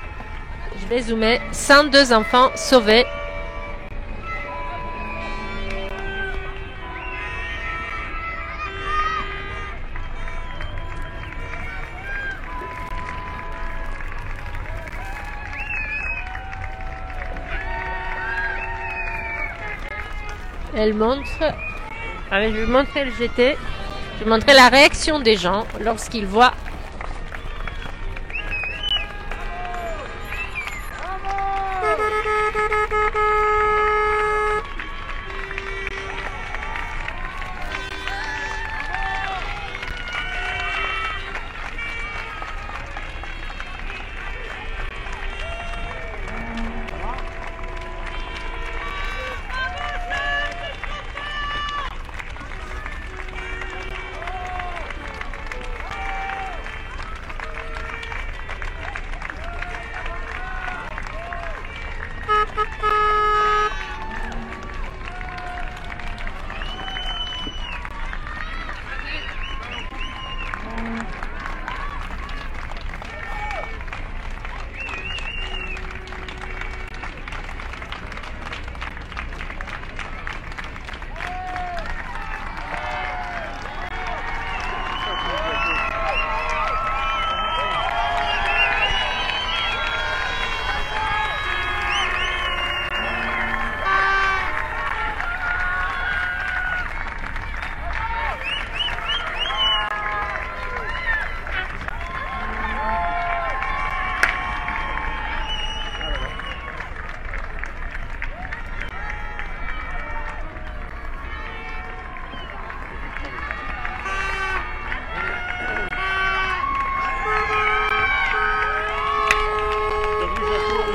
je vais zoomer. 102 enfants sauvés. Elle montre, allez, je vais vous montrer le GT, je vais vous montrer la réaction des gens lorsqu'ils voient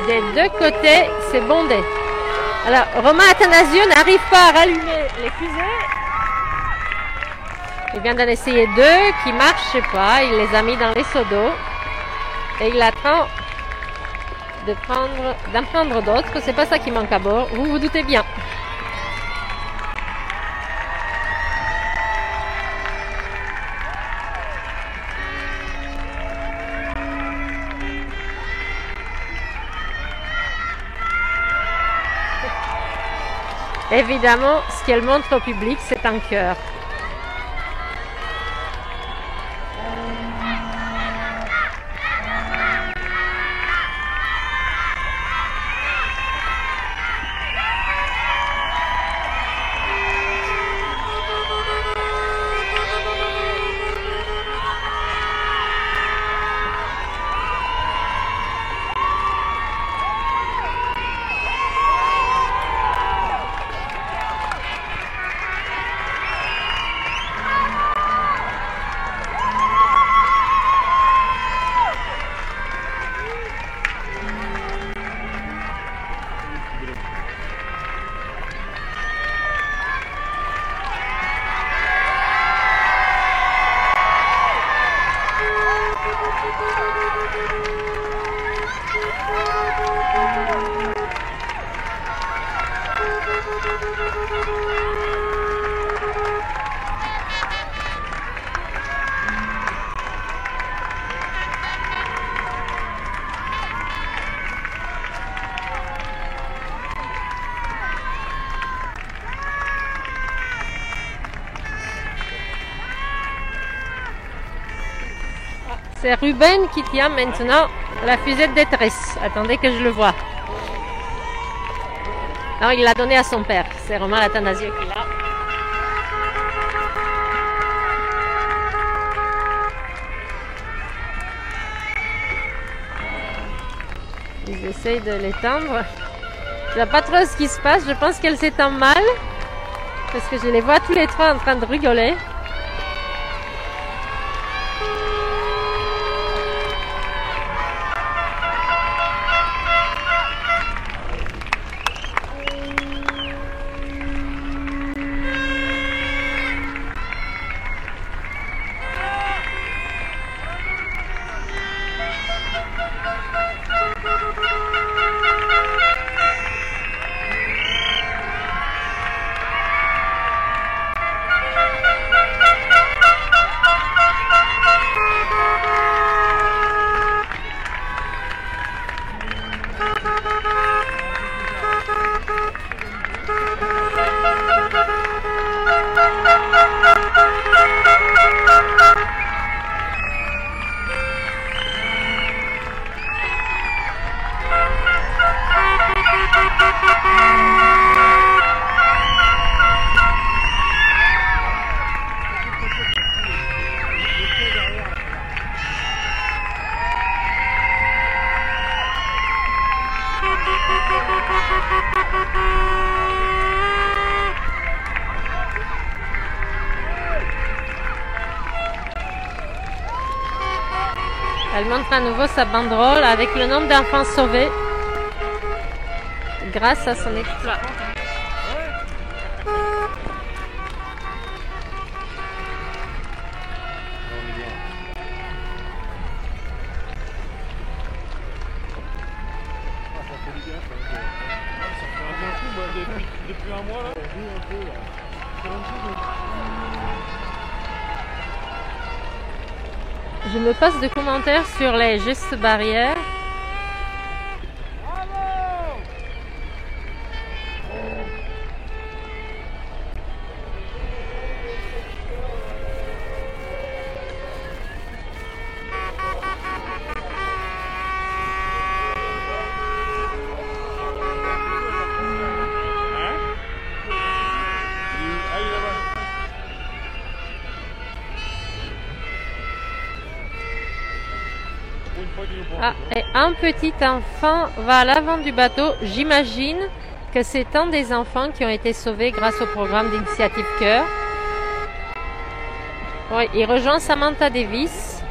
des deux côtés, c'est bondé. Alors, Romain Athanasiou n'arrive pas à rallumer les fusées. Il vient d'en essayer deux qui marchent, je sais pas. Il les a mis dans les seaux d'eau. Et il attend d'en prendre d'autres. C'est pas ça qui manque à bord. Vous vous doutez bien. Évidemment, ce qu'elle montre au public, c'est un cœur. C'est Ruben qui tient maintenant la fusée de détresse. Attendez que je le vois. Non, il l'a donnée à son père. C'est Romain Athanasiou qui l'a. Ils essayent de l'étendre. Je ne sais pas trop ce qui se passe. Je pense qu'elle s'étend mal. Parce que je les vois tous les trois en train de rigoler. Elle montre à nouveau sa banderole avec le nombre d'enfants sauvés grâce à son exploit. Depuis un mois là, Je me passe de commentaires sur les gestes barrières. Ah, et un petit enfant va à l'avant du bateau. J'imagine que c'est un des enfants qui ont été sauvés grâce au programme d'Initiative Cœur. Oui, il rejoint Samantha Davis.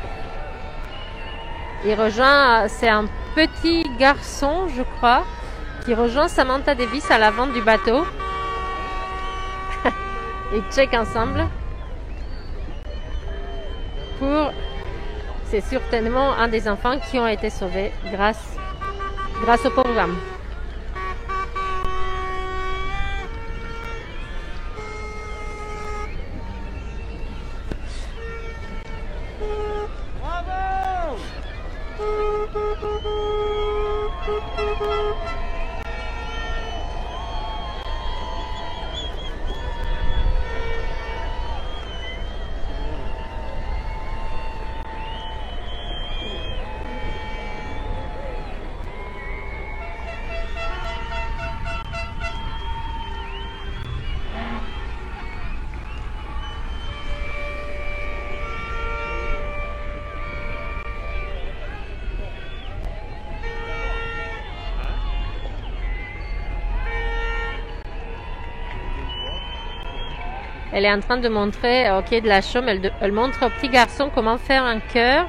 C'est un petit garçon, je crois, qui rejoint Samantha Davis à l'avant du bateau. Ils checkent ensemble. C'est certainement un des enfants qui ont été sauvés grâce au programme. Elle est en train de montrer au quai de la Chaume, elle montre au petit garçon comment faire un cœur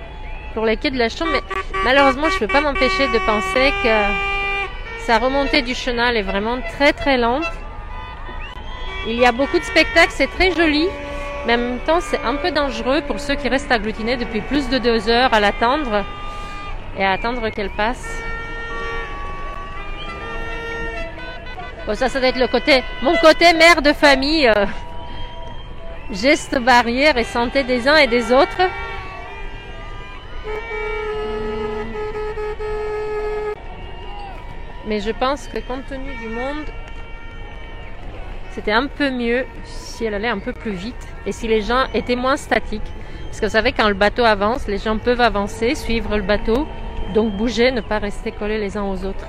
pour les quais de la Chaume. Mais malheureusement, je ne peux pas m'empêcher de penser que sa remontée du chenal est vraiment très très lente. Il y a beaucoup de spectacles, c'est très joli, mais en même temps, c'est un peu dangereux pour ceux qui restent agglutinés depuis plus de 2 heures à l'attendre et à attendre qu'elle passe. Bon, ça doit être mon côté mère de famille. Gestes barrières et santé des uns et des autres. Mais je pense que compte tenu du monde, c'était un peu mieux si elle allait un peu plus vite et si les gens étaient moins statiques. Parce que vous savez, quand le bateau avance, les gens peuvent avancer, suivre le bateau, donc bouger, ne pas rester collés les uns aux autres.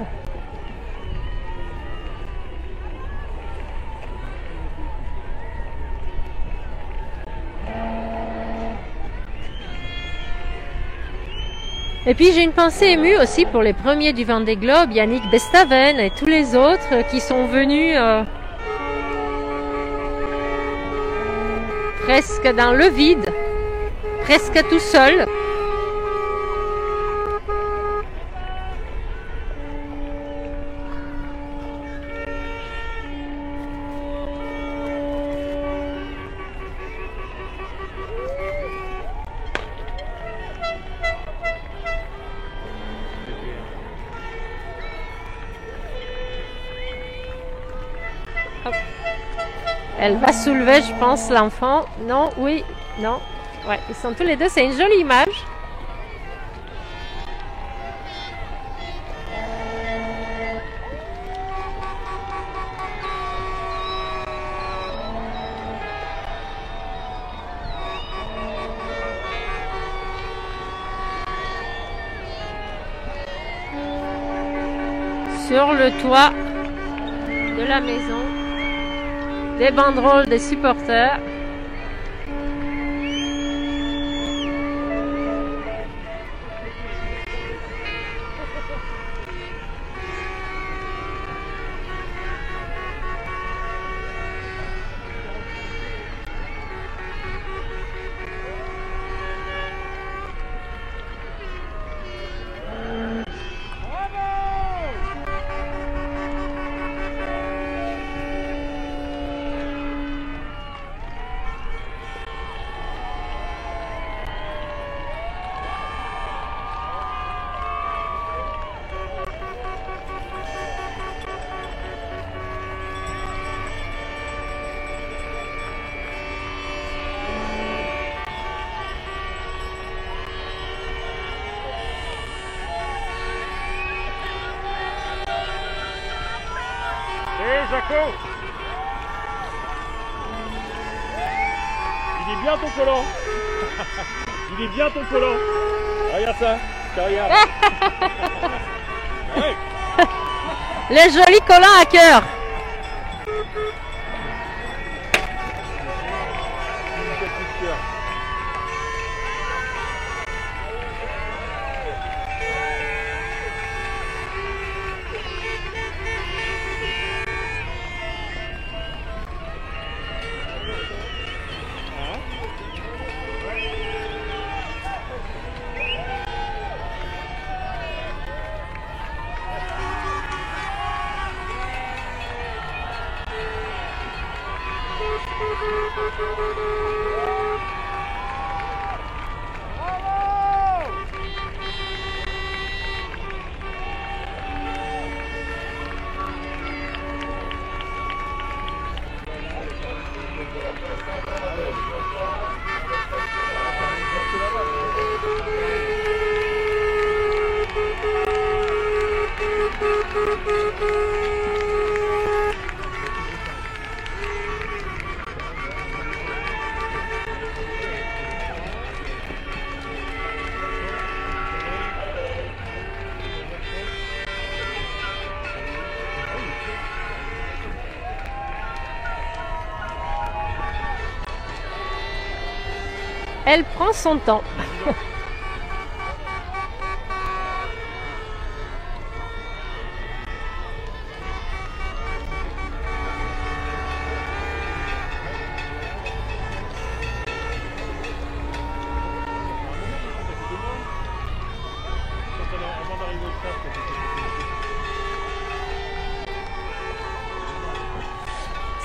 Et puis j'ai une pensée émue aussi pour les premiers du Vendée Globe, Yannick Bestaven et tous les autres qui sont venus presque dans le vide, presque tout seuls. Elle va soulever, je pense, l'enfant. Non, oui, non. Ouais, ils sont tous les deux. C'est une jolie image. Sur le toit de la maison, des banderoles des supporters. Allez, Jaco. Il est bien ton collant. Il est bien ton collant. Regarde ça. Tu regardes. Ouais. Les jolis collants à cœur. Elle prend son temps.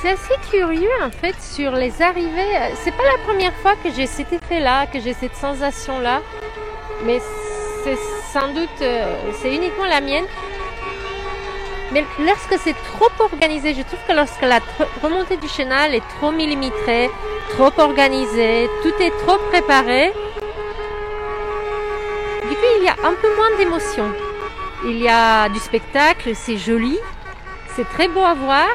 C'est assez curieux en fait sur les arrivées. C'est pas la première fois que j'ai cet effet-là, que j'ai cette sensation-là, mais c'est sans doute, c'est uniquement la mienne. Mais lorsque c'est trop organisé, je trouve que lorsque la remontée du chenal est trop millimétrée, trop organisée, tout est trop préparé, du coup il y a un peu moins d'émotion. Il y a du spectacle, c'est joli, c'est très beau à voir.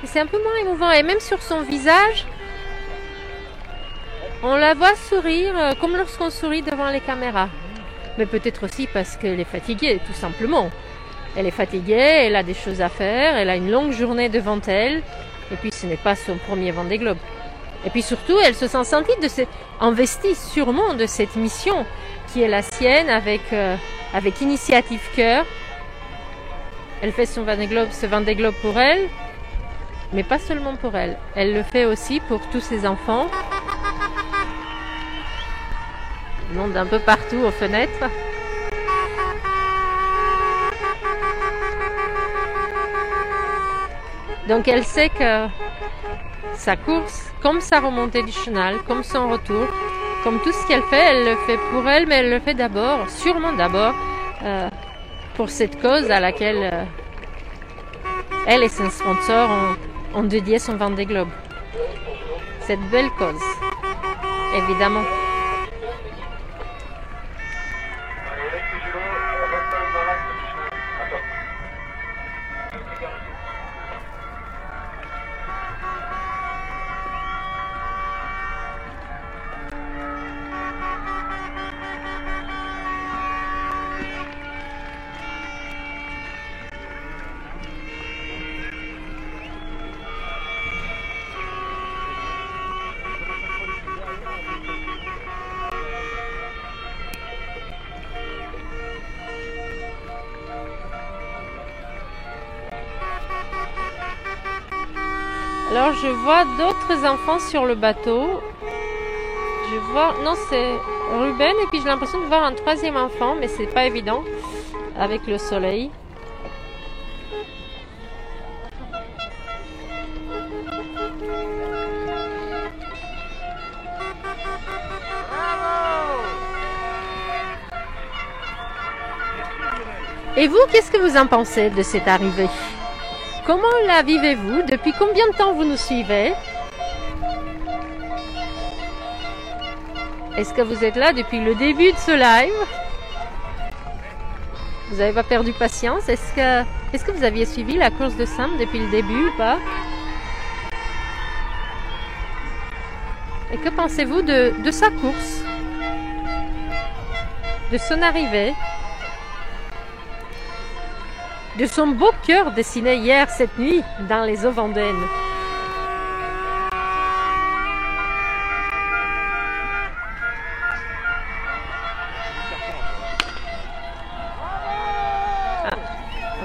C'est un peu moins émouvant et même sur son visage, on la voit sourire comme lorsqu'on sourit devant les caméras. Mais peut-être aussi parce qu'elle est fatiguée, tout simplement. Elle est fatiguée, elle a des choses à faire, elle a une longue journée devant elle. Et puis ce n'est pas son premier Vendée Globe. Et puis surtout, elle se sent investie sûrement de cette mission qui est la sienne avec Initiative Cœur. Elle fait ce Vendée Globe pour elle. Mais pas seulement pour elle. Elle le fait aussi pour tous ses enfants. Ils montent un peu partout aux fenêtres. Donc elle sait que sa course, comme sa remontée du chenal, comme son retour, comme tout ce qu'elle fait, elle le fait pour elle, mais elle le fait d'abord, sûrement d'abord, pour cette cause à laquelle elle et ses sponsors ont dédié son Vendée Globe. Cette belle cause, évidemment. Alors je vois d'autres enfants sur le bateau. Je vois, non c'est Ruben et puis j'ai l'impression de voir un troisième enfant, mais c'est pas évident avec le soleil. Et vous, qu'est-ce que vous en pensez de cette arrivée ? Comment la vivez-vous? Depuis combien de temps vous nous suivez? Est-ce que vous êtes là depuis le début de ce live? Vous n'avez pas perdu patience? Est-ce que vous aviez suivi la course de Sam depuis le début ou pas? Et que pensez-vous de sa course? De son arrivée? De son beau cœur dessiné hier cette nuit dans les eaux vendéennes?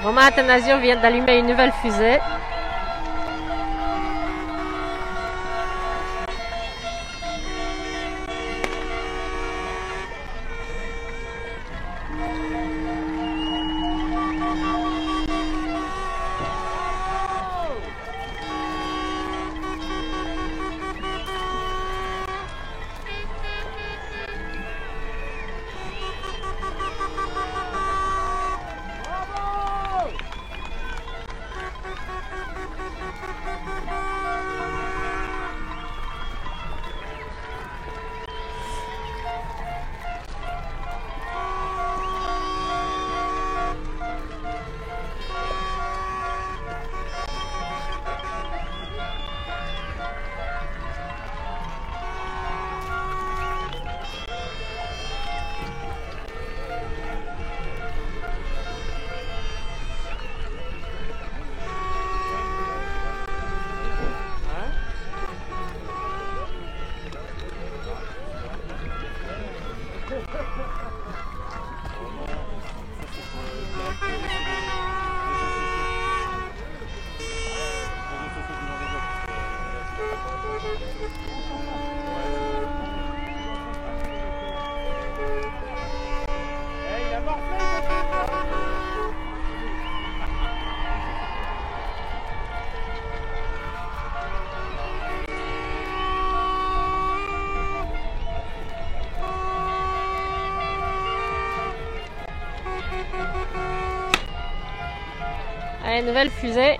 Romain Attanasio vient d'allumer une nouvelle fusée. Allez, nouvelle fusée.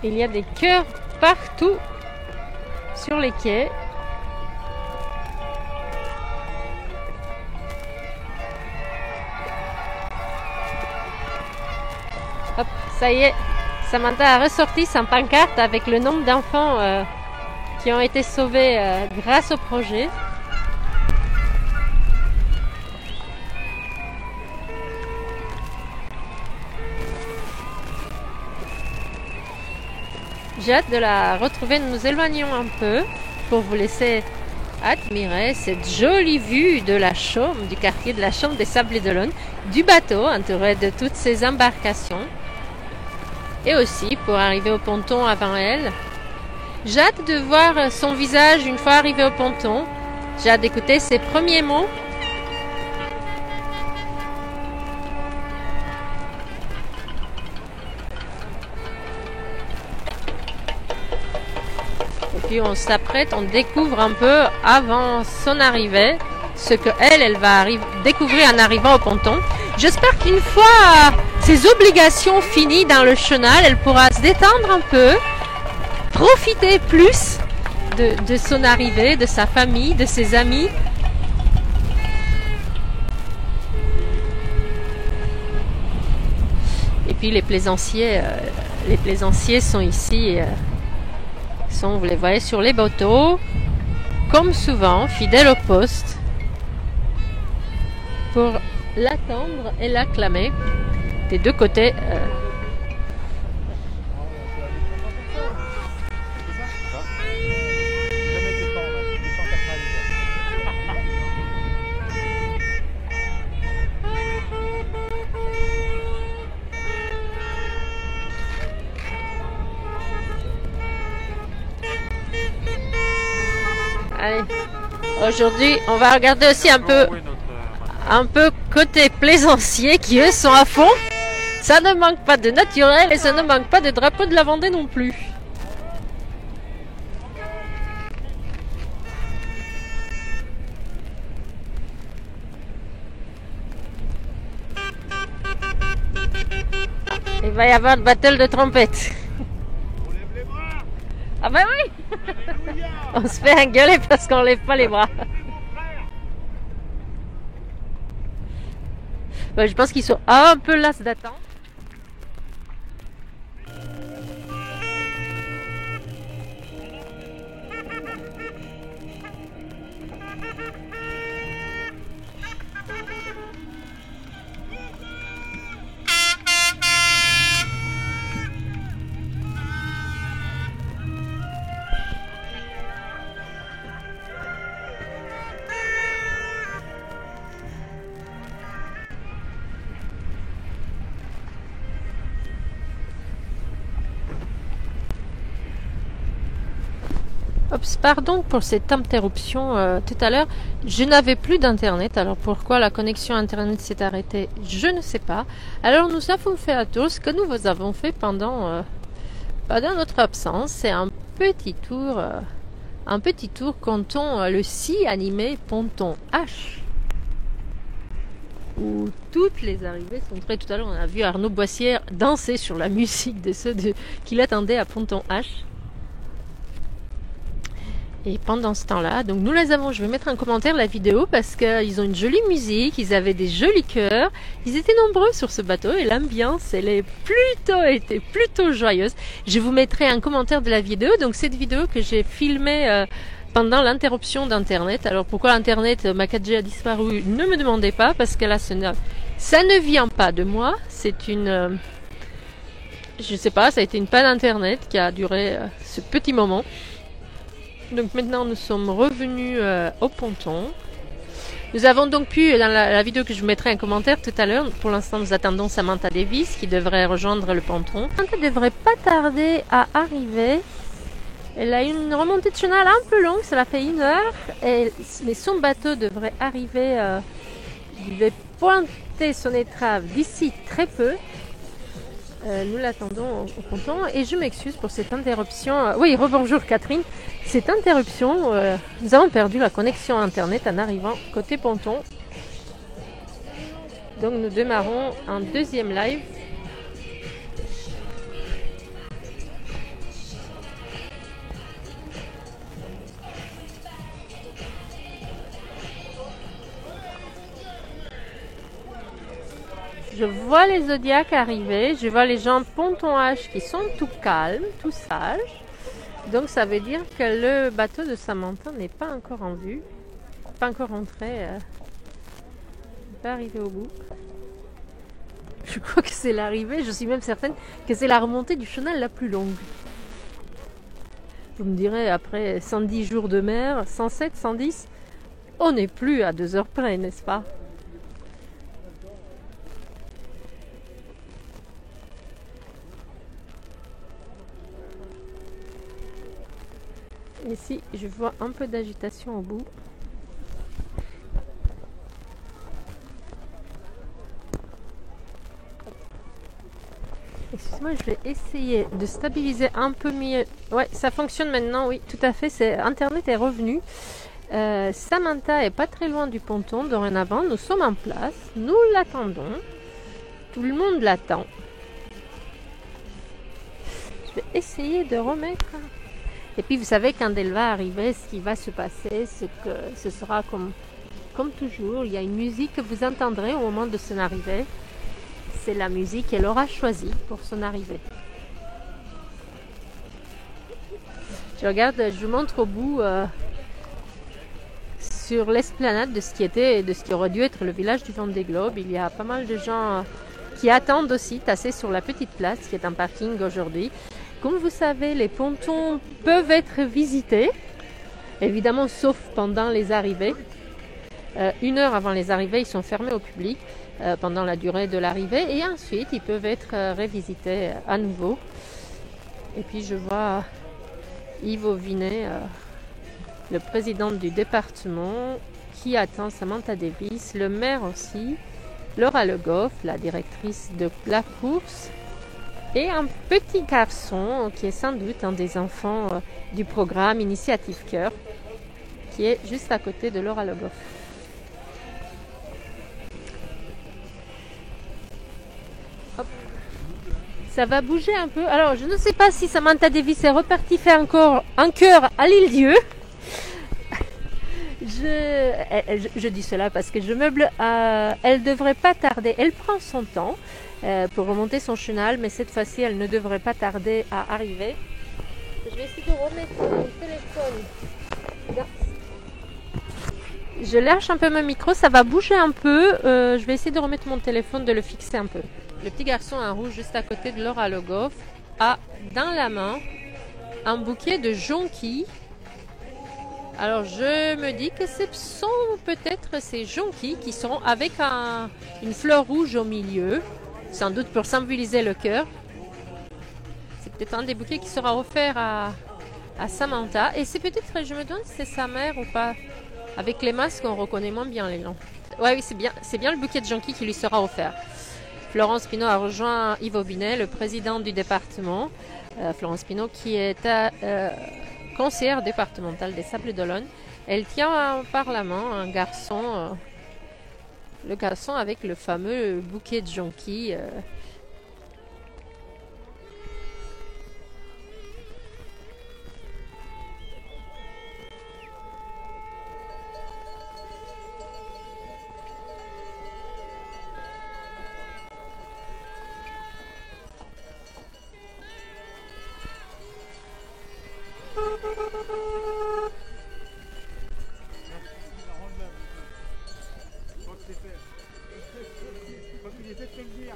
Il y a des cœurs partout sur les quais. Hop, ça y est, Samantha a ressorti sa pancarte avec le nombre d'enfants qui ont été sauvés grâce au projet. J'ai hâte de la retrouver. Nous nous éloignons un peu pour vous laisser admirer cette jolie vue de la Chaume, du quartier de la Chaume des Sables d'Olonne, du bateau entouré de toutes ces embarcations. Et aussi pour arriver au ponton avant elle. J'ai hâte de voir son visage une fois arrivé au ponton. J'ai hâte d'écouter ses premiers mots. On s'apprête, on découvre un peu avant son arrivée ce que elle va découvrir en arrivant au ponton. J'espère qu'une fois ses obligations finies dans le chenal, elle pourra se détendre un peu, profiter plus de son arrivée, de sa famille, de ses amis. Et puis les plaisanciers sont ici, vous les voyez sur les bateaux, comme souvent, fidèles au poste, pour l'attendre et l'acclamer des deux côtés. Allez, aujourd'hui, on va regarder aussi un peu côté plaisancier qui eux sont à fond. Ça ne manque pas de naturel et ça ne manque pas de drapeau de la Vendée non plus. Il va y avoir le battle de trompette. Ah bah oui. On se fait engueuler parce qu'on lève pas les bras. Bah, je pense qu'ils sont un peu las d'attendre. Oups, pardon pour cette interruption tout à l'heure. Je n'avais plus d'internet. Alors pourquoi la connexion internet s'est arrêtée, je ne sais pas. Alors nous avons fait à tour ce que nous avons fait pendant notre absence. C'est un petit tour canton le si animé Ponton H, où toutes les arrivées sont très. Tout à l'heure on a vu Arnaud Boissière danser sur la musique de ceux qui l'attendaient à Ponton H. Et pendant ce temps-là, donc nous les avons, je vais mettre un commentaire la vidéo parce qu'ils ont une jolie musique, ils avaient des jolis chœurs, ils étaient nombreux sur ce bateau et l'ambiance, était plutôt joyeuse. Je vous mettrai un commentaire de la vidéo, donc cette vidéo que j'ai filmée pendant l'interruption d'internet. Alors pourquoi l'internet, ma 4G a disparu, ne me demandez pas, parce que là ça ne vient pas de moi, c'est une... je sais pas, ça a été une panne internet qui a duré ce petit moment. Donc maintenant nous sommes revenus au ponton. Nous avons donc pu, dans la vidéo que je vous mettrai un commentaire tout à l'heure, pour l'instant nous attendons Samantha Davis qui devrait rejoindre le ponton. Samantha ne devrait pas tarder à arriver. Elle a une remontée de chenal un peu longue, ça l'a fait 1 heure. Mais son bateau devrait arriver, il devait pointer son étrave d'ici très peu. Nous l'attendons au ponton et je m'excuse pour cette interruption. Oui, rebonjour Catherine. Cette interruption, nous avons perdu la connexion internet en arrivant côté ponton. Donc nous démarrons un deuxième live. Je vois les Zodiacs arriver, je vois les gens Ponton H qui sont tout calmes, tout sages. Donc ça veut dire que le bateau de Samantha n'est pas encore en vue, pas encore rentré, pas arrivé au bout. Je crois que c'est l'arrivée, je suis même certaine que c'est la remontée du chenal la plus longue. Vous me direz, après 110 jours de mer, 107, 110, on n'est plus à 2 heures près, n'est-ce pas ? Ici, je vois un peu d'agitation au bout. Excuse-moi, je vais essayer de stabiliser un peu mieux. Ouais, ça fonctionne maintenant, oui, tout à fait. Internet est revenu. Samantha est pas très loin du ponton. Dorénavant, nous sommes en place. Nous l'attendons. Tout le monde l'attend. Je vais essayer de remettre... Et puis vous savez, quand elle va arriver, ce qui va se passer, c'est que ce sera comme toujours. Il y a une musique que vous entendrez au moment de son arrivée. C'est la musique qu'elle aura choisie pour son arrivée. Je regarde, je vous montre au bout sur l'esplanade de ce qui aurait dû être le village du Vendée Globe. Il y a pas mal de gens qui attendent aussi, tassés sur la petite place qui est un parking aujourd'hui. Comme vous savez, les pontons peuvent être visités, évidemment sauf pendant les arrivées. 1 heure avant les arrivées, ils sont fermés au public pendant la durée de l'arrivée et ensuite ils peuvent être révisités à nouveau. Et puis je vois Yves Auvinet, le président du département, qui attend Samantha Davis, le maire aussi, Laura Le Goff, la directrice de la course, et un petit garçon qui est sans doute un des enfants du programme Initiative Cœur, qui est juste à côté de Laura Le Goff. Hop. Ça va bouger un peu. Alors, je ne sais pas si Samantha Davis est repartie faire encore un cœur à l'Île-Dieu. Je dis cela parce que je meuble. Elle devrait pas tarder. Elle prend son temps pour remonter son chenal, mais cette fois-ci, elle ne devrait pas tarder à arriver. Je vais essayer de remettre mon téléphone. Je lâche un peu mon micro, ça va bouger un peu. Je vais essayer de remettre mon téléphone, de le fixer un peu. Le petit garçon en rouge juste à côté de Laura Le Goff a dans la main un bouquet de jonquilles. Alors je me dis que ce sont peut-être ces jonquilles qui sont avec une fleur rouge au milieu, sans doute pour symboliser le cœur. C'est peut-être un des bouquets qui sera offert à Samantha. Et c'est peut-être, je me demande si c'est sa mère ou pas. Avec les masques, on reconnaît moins bien les noms. Oui, c'est bien le bouquet de jonquilles qui lui sera offert. Florence Pinault a rejoint Yves Auvinet, le président du département. Florence Pinault qui est conseillère départementale des Sables-d'Olonne. Elle tient par la main un garçon, le garçon avec le fameux bouquet de jonquilles. Je crois qu'il était fait le dire.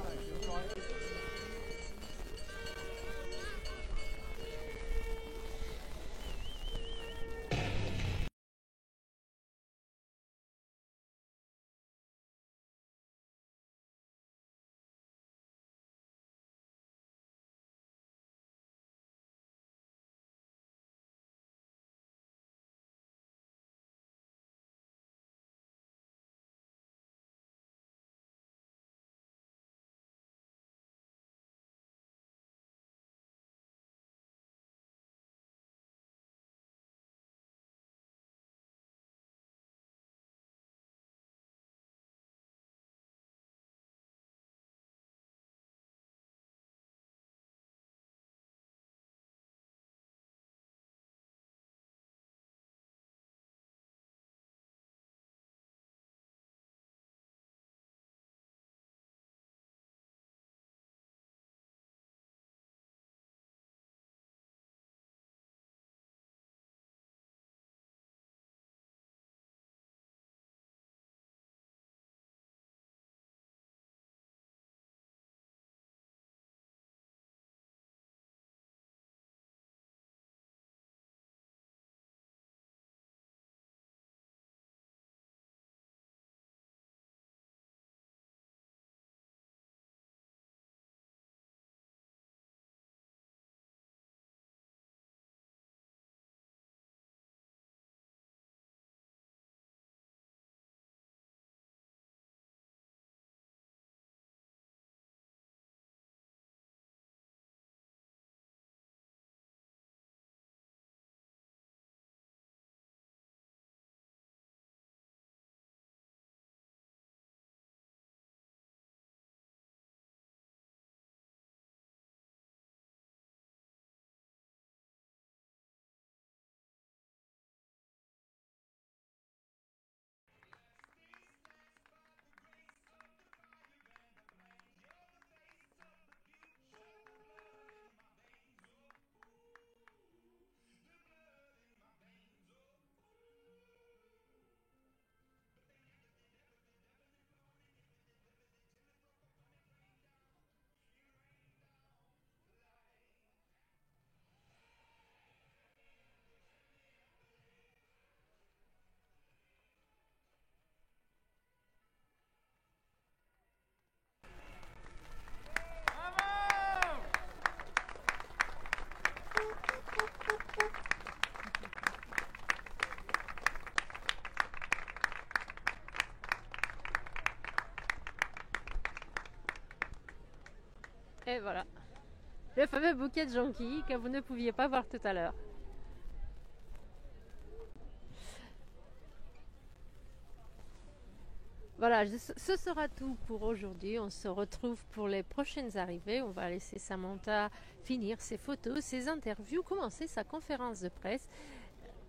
Et voilà. Le fameux bouquet de jonquilles que vous ne pouviez pas voir tout à l'heure. Voilà, ce sera tout pour aujourd'hui. On se retrouve pour les prochaines arrivées. On va laisser Samantha finir ses photos, ses interviews, commencer sa conférence de presse.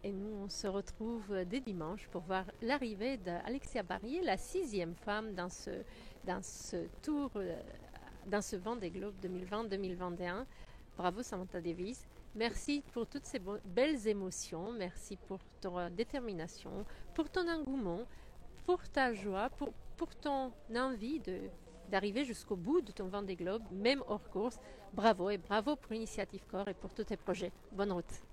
Et nous, on se retrouve dès dimanche pour voir l'arrivée d'Alexia Barrier, la 6e femme dans ce tour, dans ce Vendée Globe 2020-2021. Bravo Samantha Davis. Merci pour toutes ces belles émotions. Merci pour ton détermination, pour ton engouement, pour ta joie, pour ton envie d'arriver jusqu'au bout de ton Vendée Globe, même hors course. Bravo et bravo pour Initiative Corps et pour tous tes projets. Bonne route.